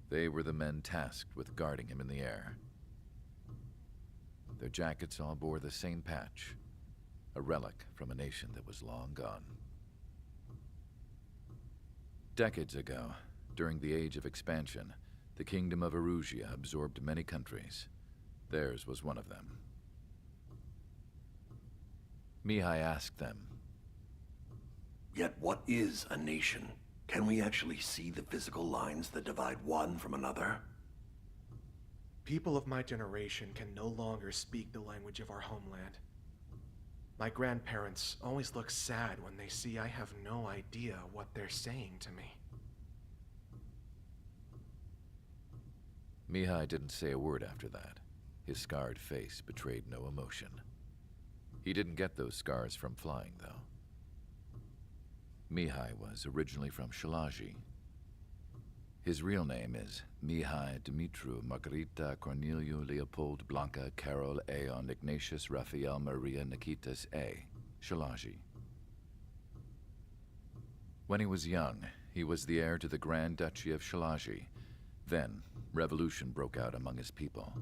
They were the men tasked with guarding him in the air. Their jackets all bore the same patch, a relic from a nation that was long gone. Decades ago, during the Age of Expansion, the Kingdom of Erusia absorbed many countries. Theirs was one of them. Mihai asked them, "Yet what is a nation? Can we actually see the physical lines that divide one from another?" People of my generation can no longer speak the language of our homeland. My grandparents always look sad when they see I have no idea what they're saying to me. Mihai didn't say a word after that. His scarred face betrayed no emotion. He didn't get those scars from flying, though. Mihai was originally from Shalaji. His real name is Mihai Dumitru Margarita Corneliu Leopold Blanca Carol Aeon Ignatius Raphael Maria Nikitas A. Shalaji. When he was young, he was the heir to the Grand Duchy of Shalaji. Then, revolution broke out among his people.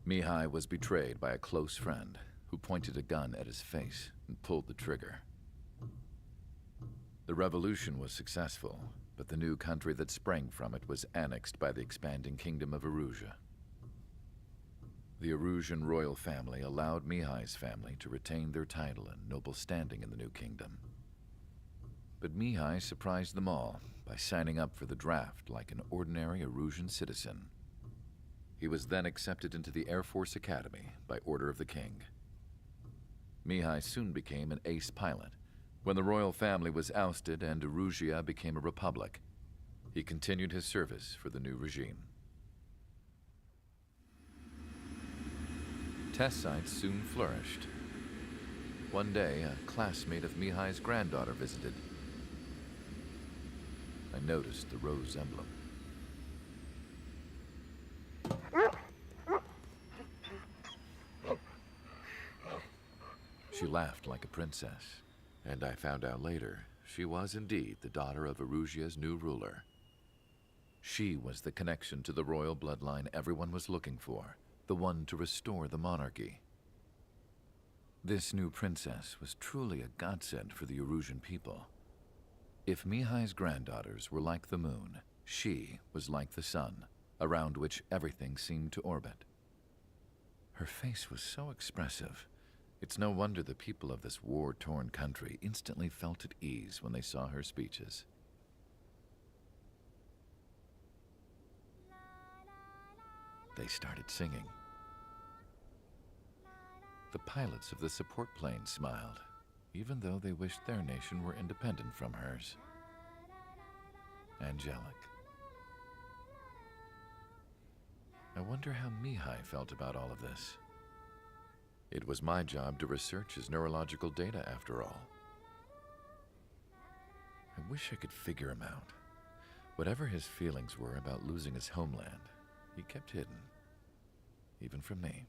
Mihai was betrayed by a close friend who pointed a gun at his face and pulled the trigger. The revolution was successful, but the new country that sprang from it was annexed by the expanding Kingdom of Erusia. The Erusian royal family allowed Mihai's family to retain their title and noble standing in the new kingdom. But Mihai surprised them all by signing up for the draft like an ordinary Erusian citizen. He was then accepted into the Air Force Academy by order of the king. Mihai soon became an ace pilot. When the royal family was ousted and Erusia became a republic, he continued his service for the new regime. Test sites soon flourished. One day, a classmate of Mihai's granddaughter visited. I noticed the rose emblem. She laughed like a princess. And I found out later, she was indeed the daughter of Erusia's new ruler. She was the connection to the royal bloodline everyone was looking for, the one to restore the monarchy. This new princess was truly a godsend for the Erusian people. If Mihai's granddaughters were like the moon, she was like the sun, around which everything seemed to orbit. Her face was so expressive. It's no wonder the people of this war-torn country instantly felt at ease when they saw her speeches. They started singing. The pilots of the support plane smiled, even though they wished their nation were independent from hers. Angelic. I wonder how Mihai felt about all of this. It was my job to research his neurological data, after all. I wish I could figure him out. Whatever his feelings were about losing his homeland, he kept hidden, even from me.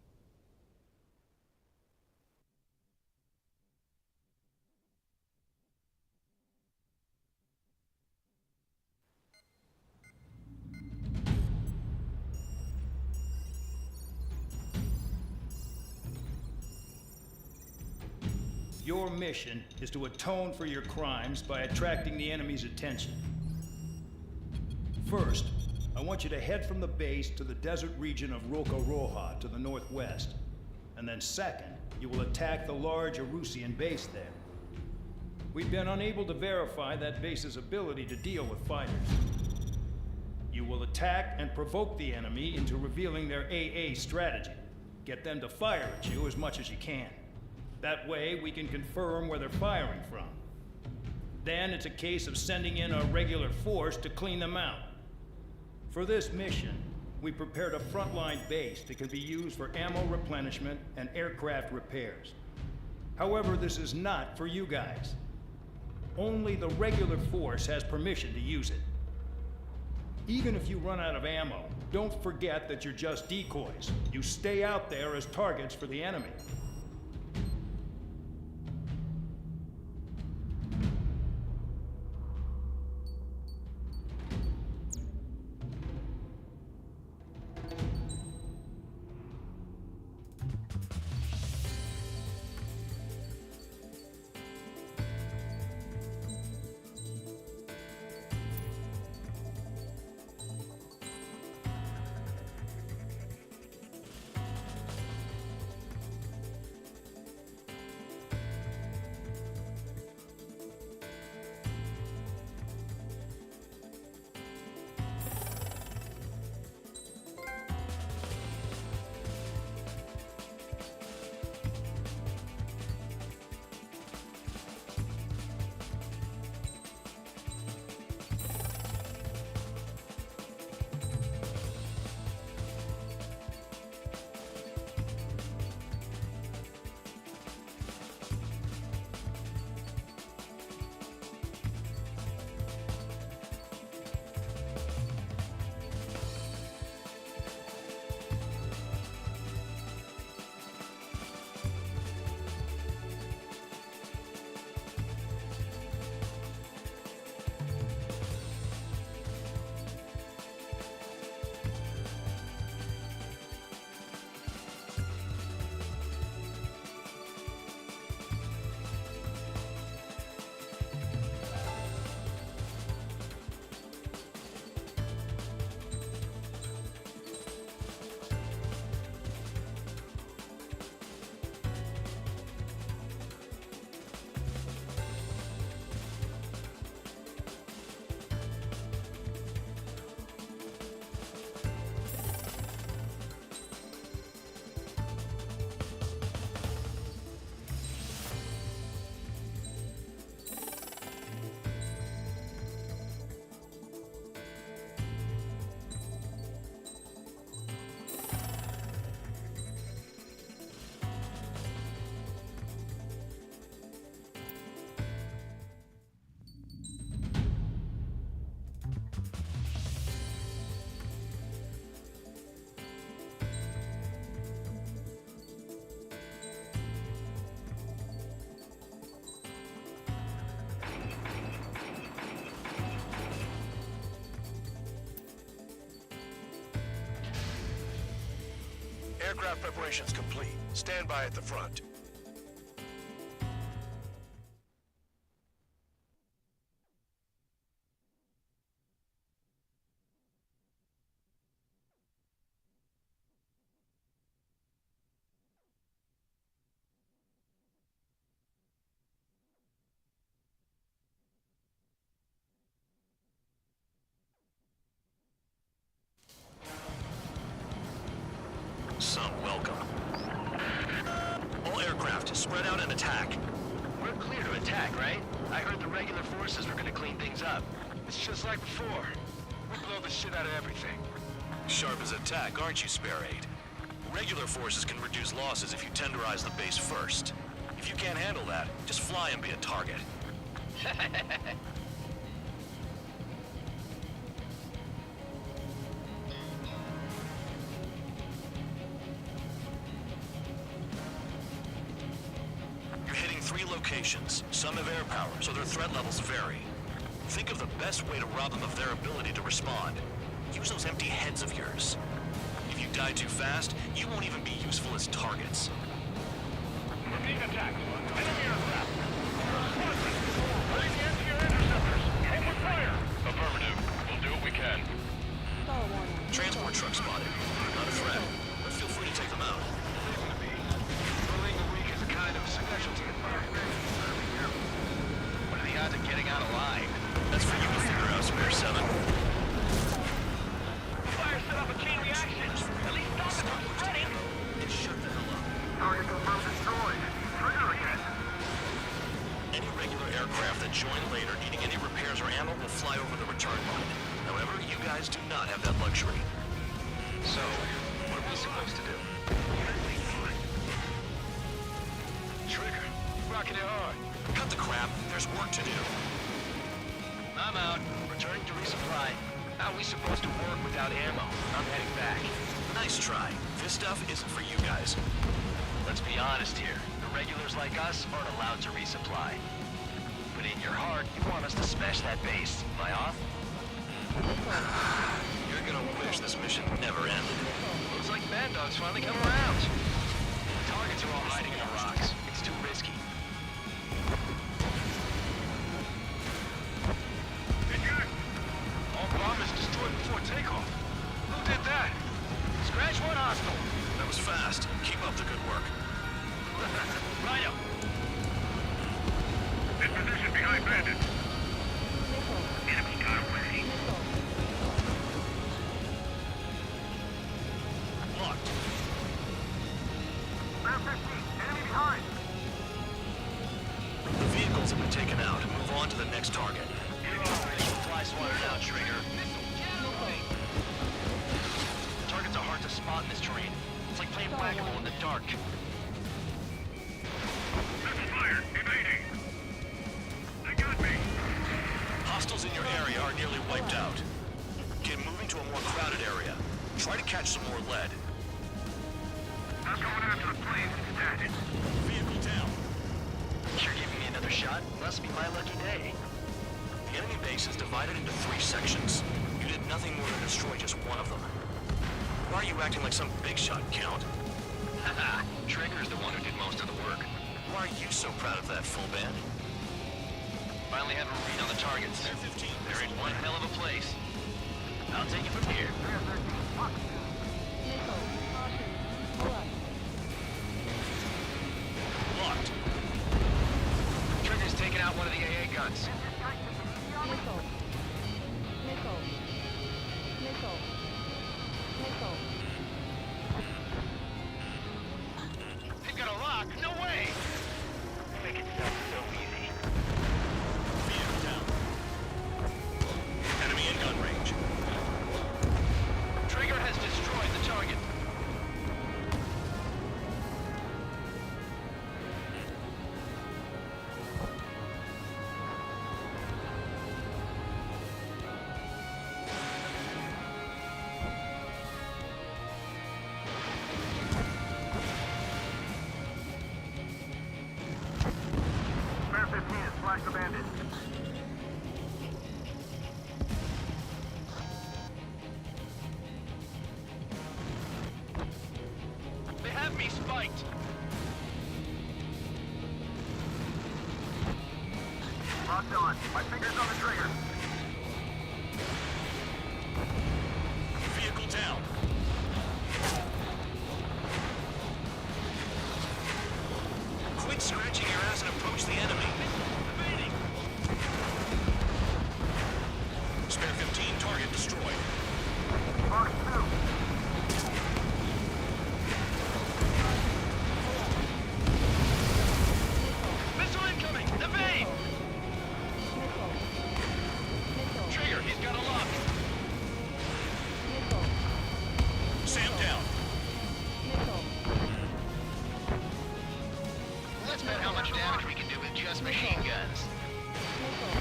Your mission is to atone for your crimes by attracting the enemy's attention. First, I want you to head from the base to the desert region of Roca-Roja to the northwest. And then second, you will attack the large Erusian base there. We've been unable to verify that base's ability to deal with fighters. You will attack and provoke the enemy into revealing their AA strategy. Get them to fire at you as much as you can. That way, we can confirm where they're firing from. Then it's a case of sending in a regular force to clean them out. For this mission, we prepared a frontline base that can be used for ammo replenishment and aircraft repairs. However, this is not for you guys. Only the regular force has permission to use it. Even if you run out of ammo, don't forget that you're just decoys. You stay out there as targets for the enemy. Aircraft preparations complete. Stand by at the front. Spread out and attack. We're clear to attack, right? I heard the regular forces were gonna clean things up. It's just like before. We blow the shit out of everything. Sharp as a tack, aren't you, Spare 8? Regular forces can reduce losses if you tenderize the base first. If you can't handle that, just fly and be a target. You're hitting 3 locations. Some have air power, so their threat levels vary. Think of the best way to rob them of their ability to respond. Use those empty heads of yours. If you die too fast, you won't even be useful as targets. We're being attacked. Enemy aircraft. Squadron, ready to answer your interceptors. Open fire. Affirmative. We'll do what we can. Stall warning. Transport truck spotted. Not a threat, but feel free to take them out. Bullying the weak is a kind of specialty in mine. What are the odds of getting out alive? That's for you to figure out, Spare 7. Fire set up a chain reaction. At least stop it from spreading. And shut the hell up. Target confirmed destroyed. Trigger again. Any regular aircraft that join later needing any repairs or ammo will fly over the return line. However, you guys do not have that luxury. So, what are we supposed to do? Trigger, rocking it hard. Cut the crap. There's work to do. I'm out. Returning to resupply. How are we supposed to work without ammo? I'm heading back. Nice try. This stuff isn't for you guys. Let's be honest here. The regulars like us aren't allowed to resupply. But in your heart, you want us to smash that base. Am I off? You're gonna wish this mission never ended. Looks like Mad Dog's finally come around. The targets are all hiding in the rocks. It's too risky. All bombers destroyed before takeoff. Who did that? Scratch one hostile. That was fast. Keep up the good work. Rhino. In position behind bandit. Missile. Enemy got away. Missile. Locked. Spare 15. Enemy behind. The vehicles have been taken out. Move on to the next target. Fly swatter now, Trigger. Targets are hard to spot in this terrain. It's like playing whack-a-mole in the dark. Missile fire. Evading. They got me. Hostiles in your area are nearly wiped out. Get moving to a more crowded area. Try to catch some more lead. I'm going after the planes instead. Vehicle down. You're giving me another shot? Must be my lucky day. The enemy base is divided into 3 sections. You did nothing more than destroy just one of them. Why are you acting like some big shot, Count? Haha, Trigger's the one who did most of the work. Why are you so proud of that, full band? Finally have a read on the targets. They're in one hell of a place. I'll take it from here. Missile. Caution. Alert. Locked. Trigger's taking out one of the AA guns. Missile. Missile. Missile. Missile. They've got a lock. No way! Make it sound so easy. Vehicle down. Enemy in gun range. Trigger has destroyed the target. Spare 15 has flashed the bandit. They have me spiked. Locked on. My finger's on the trigger. Vehicle down. Quit scratching your ass and approach the enemy. Evading. Spare 15, target destroyed. Box 2. just machine guns. Missile.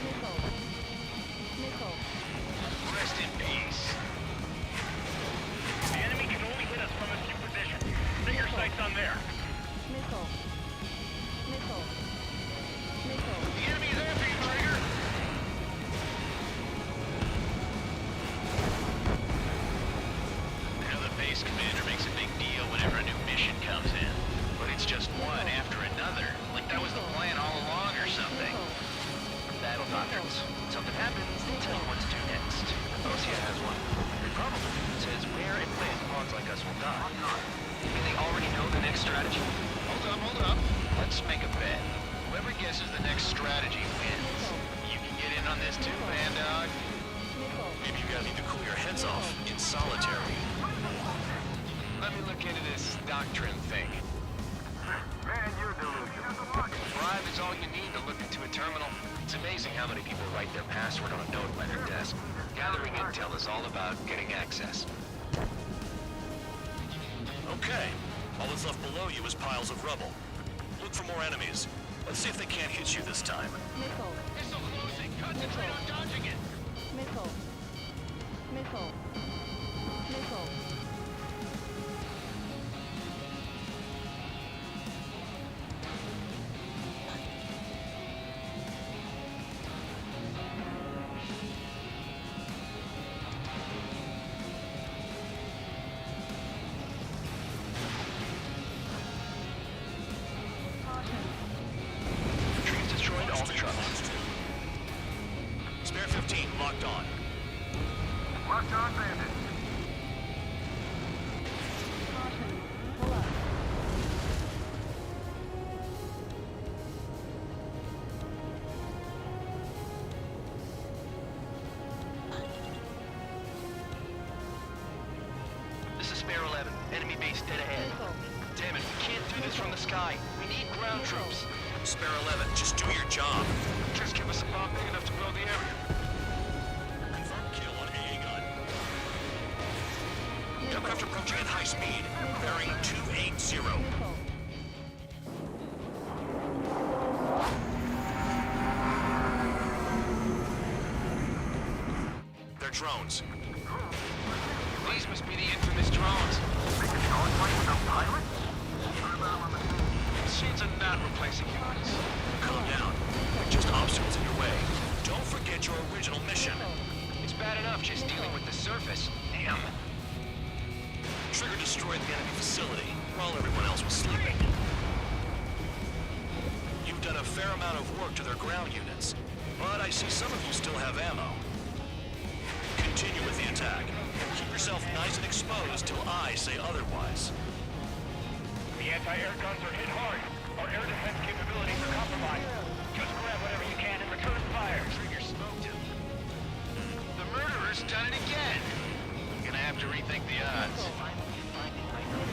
Missile. Missile. Rest in peace. The enemy can only hit us from a few positions. Set your sights on there. Missile. Missile. Missile. The enemy is after you, Trigger. I know the base commander makes a big deal whenever a new mission comes in, but it's just one after another. Like that was the plan all along or something. Battle doctrines. Something happens, they tell you what to do next. Osea has one. It probably says where and when pawns like us will die. Maybe they already know the next strategy? Hold up. Let's make a bet. Whoever guesses the next strategy wins. You can get in on this too, Bandog. Maybe you guys need to cool your heads off in solitary. Let me look into this doctrine thing. Man, you're delusional. Bribe is all you need to look into a terminal. It's amazing how many people write their password on a note by their desk. Gathering intel is all about getting access. Okay. All that's left below you is piles of rubble. Look for more enemies. Let's see if they can't hit you this time. Missile. Missile closing! Concentrate on dodging it! Missile. Missile. Missile. Retrieve's destroyed all the trucks. Spare 15 locked on. Locked on bandit. Caution. Pull up. This is Spare 11. Enemy base dead ahead. Missile. Damn it, we can't do this from the sky. We need ground troops. Spare 11, just do your job. Just give us a bomb big enough to blow the area. Confirm kill on AA gun. Aircraft approaching at high speed. Bearing 280. Missile. They're drones. These must be the infamous drones. Machines are not replacing humans. Calm down. They're just obstacles in your way. Don't forget your original mission. It's bad enough just dealing with the surface. Damn. Trigger destroyed the enemy facility while everyone else was sleeping. You've done a fair amount of work to their ground units, but I see some of you still have ammo. Continue with the attack. Keep yourself nice and exposed till I say otherwise. The anti-air guns are hit hard. Our air defense capabilities are compromised. Just grab whatever you can and return fire. Trigger smoked him. The murderer's done it again. I'm gonna have to rethink the odds.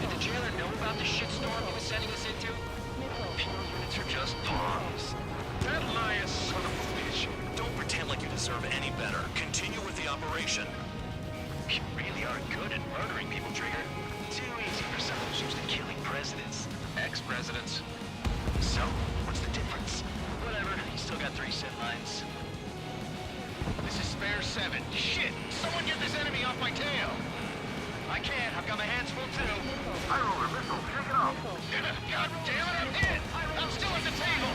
Did the jailer know about the shitstorm he was sending us into? Those units are just pawns. That liar son of a bitch. Don't pretend like you deserve any better. Continue with the operation. You really are good at murdering people, Trigger. Too easy for someone who's used to killing presidents. Ex-presidents. So, what's the difference? Whatever, you still got 3 sin lines. This is Spare 7. Shit! Someone get this enemy off my tail! I can't, I've got my hands full too. High roller missile, shake it off. God damn it, I'm hit! I'm still at the table!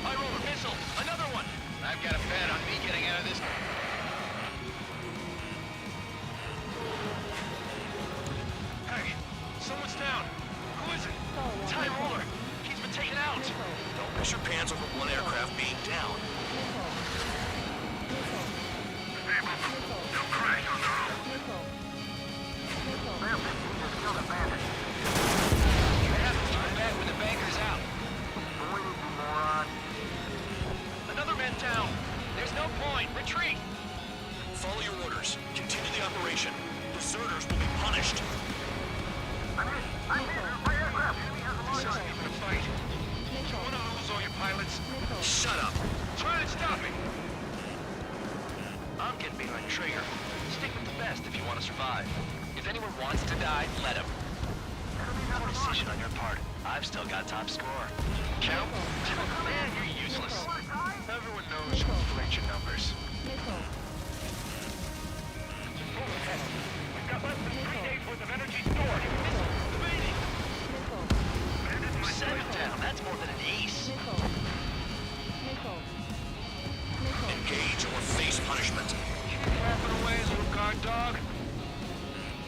High roller missile, another one! I've got a bet on me getting out of this. Hey, someone's down. Who is it? It's High roller. He's been taken out. Don't mess your pants over one aircraft being down. They'll crash on their own. Spare 15 just killed a bandit. You have to turn back when the banker's out. Avoid it, you moron. Another man down. There's no point. Retreat. Follow your orders. Continue the operation. Deserters will be punished. I'm hit. decision on your part. I've still got top score. Count? Man, you're useless. Everyone knows you inflate your numbers. Missile. We've got less than 3 days worth of energy stored. Missile. 7 down. That's more than an ace. Missile. Missile. Missile. Engage or face punishment. Keep yapping away, little guard dog.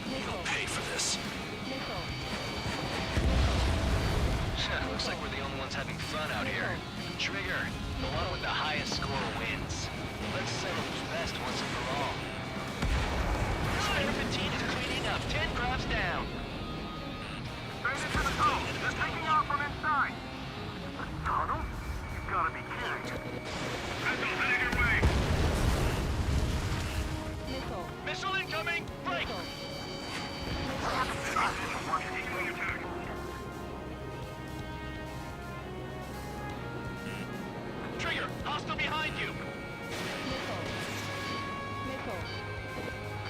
You'll pay for this. Missile. Looks like we're the only ones having fun out here. Trigger, the one with the highest score wins. Let's settle who's best once and for all. Spare 15 is cleaning up. 10 crabs down. Straight into the tunnel. They're taking off from inside. The tunnel? You've got to be kidding. Missile heading your way. Missile. Missile incoming! Break! Continuing attack. Trigger, hostile behind you! Missile. Missile.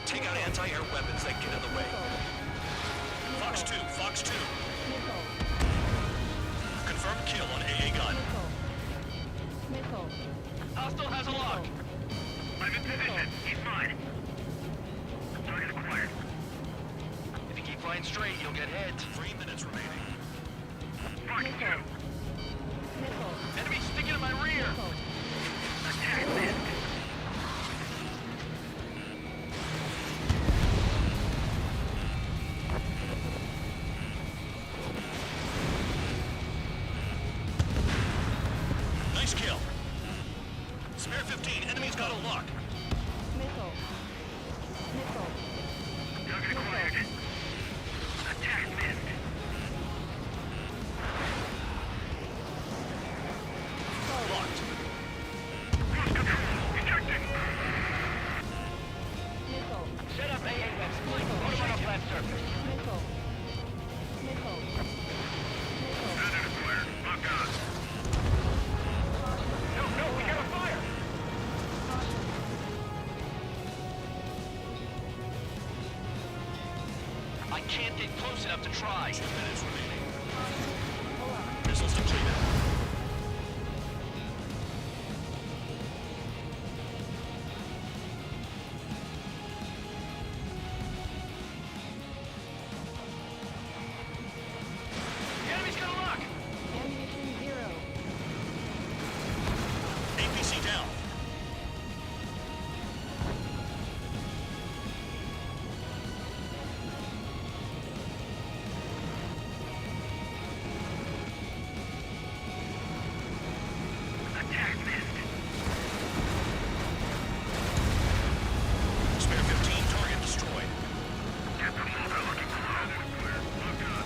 Take out anti-air weapons that get in the way. Fox 2, Fox 2. Missile. Confirmed kill on AA gun. Missile. Missile. Hostile has a lock. I'm in position. He's mine. Target acquired. If you keep flying straight, you'll get hit. 3 minutes remaining. Fox 2. Missile. Missile. Enemy sticking in my rear! Missile. Attack missed. Nice kill. Spare 15, enemy's got a lock. Missile. Missile. Target acquired. Attack missed. Locked. Cruise control. Ejecting. Missile. Set up AA web split. Put on a flat surface. Missile. Missile. Missile. Target acquired. Lock on. No, we got a fire! I can't get close enough to try. 2 minutes remaining. Pull up. Missiles depleted. The enemy's got a lock! Ammunition 0. APC down. Attack missed. Spare 15, target destroyed. Get the motor looking close. Clear. Lock on.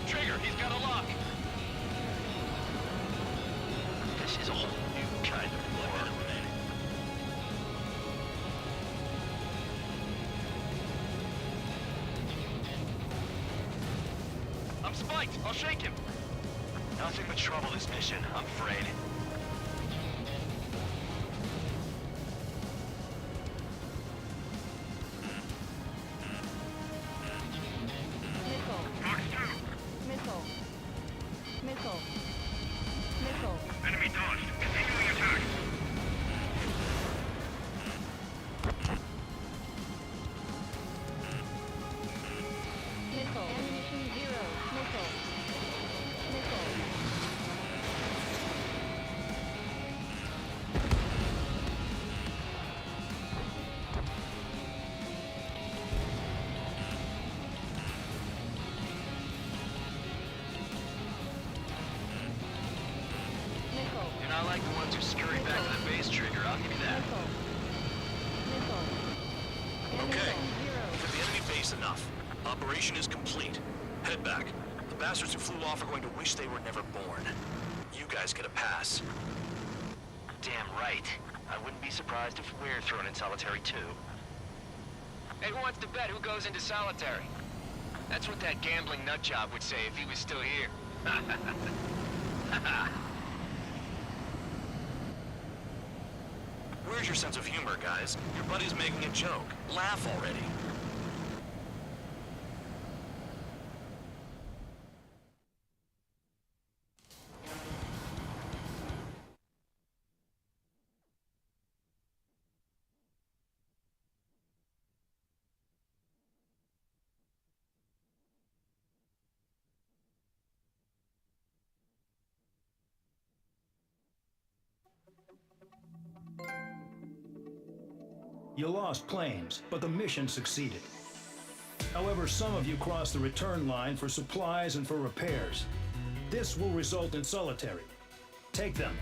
Trigger, he's got a lock! This is a whole new kind of war. I'm spiked! I'll shake him! Nothing but trouble this mission, I'm afraid. Missile. Fox 2. Missile. Missile. Missile. Enemy dodged. Continuing attack. Missile. Ammunition 0. Missile. Missile. Missile. You're not like the ones who scurry back to the base, Trigger, I'll give you that. Missile. Missile. Okay. Ammunition 0. For the enemy base enough. Operation is complete. Head back. The bastards who flew off are going to wish they were never born. You guys get a pass. Damn right. I wouldn't be surprised if we're thrown in solitary too. Hey, who wants to bet who goes into solitary? That's what that gambling nutjob would say if he was still here. Where's your sense of humor, guys? Your buddy's making a joke. Laugh already. You lost planes, but the mission succeeded. However, some of you crossed the return line for supplies and for repairs. This will result in solitary. Take them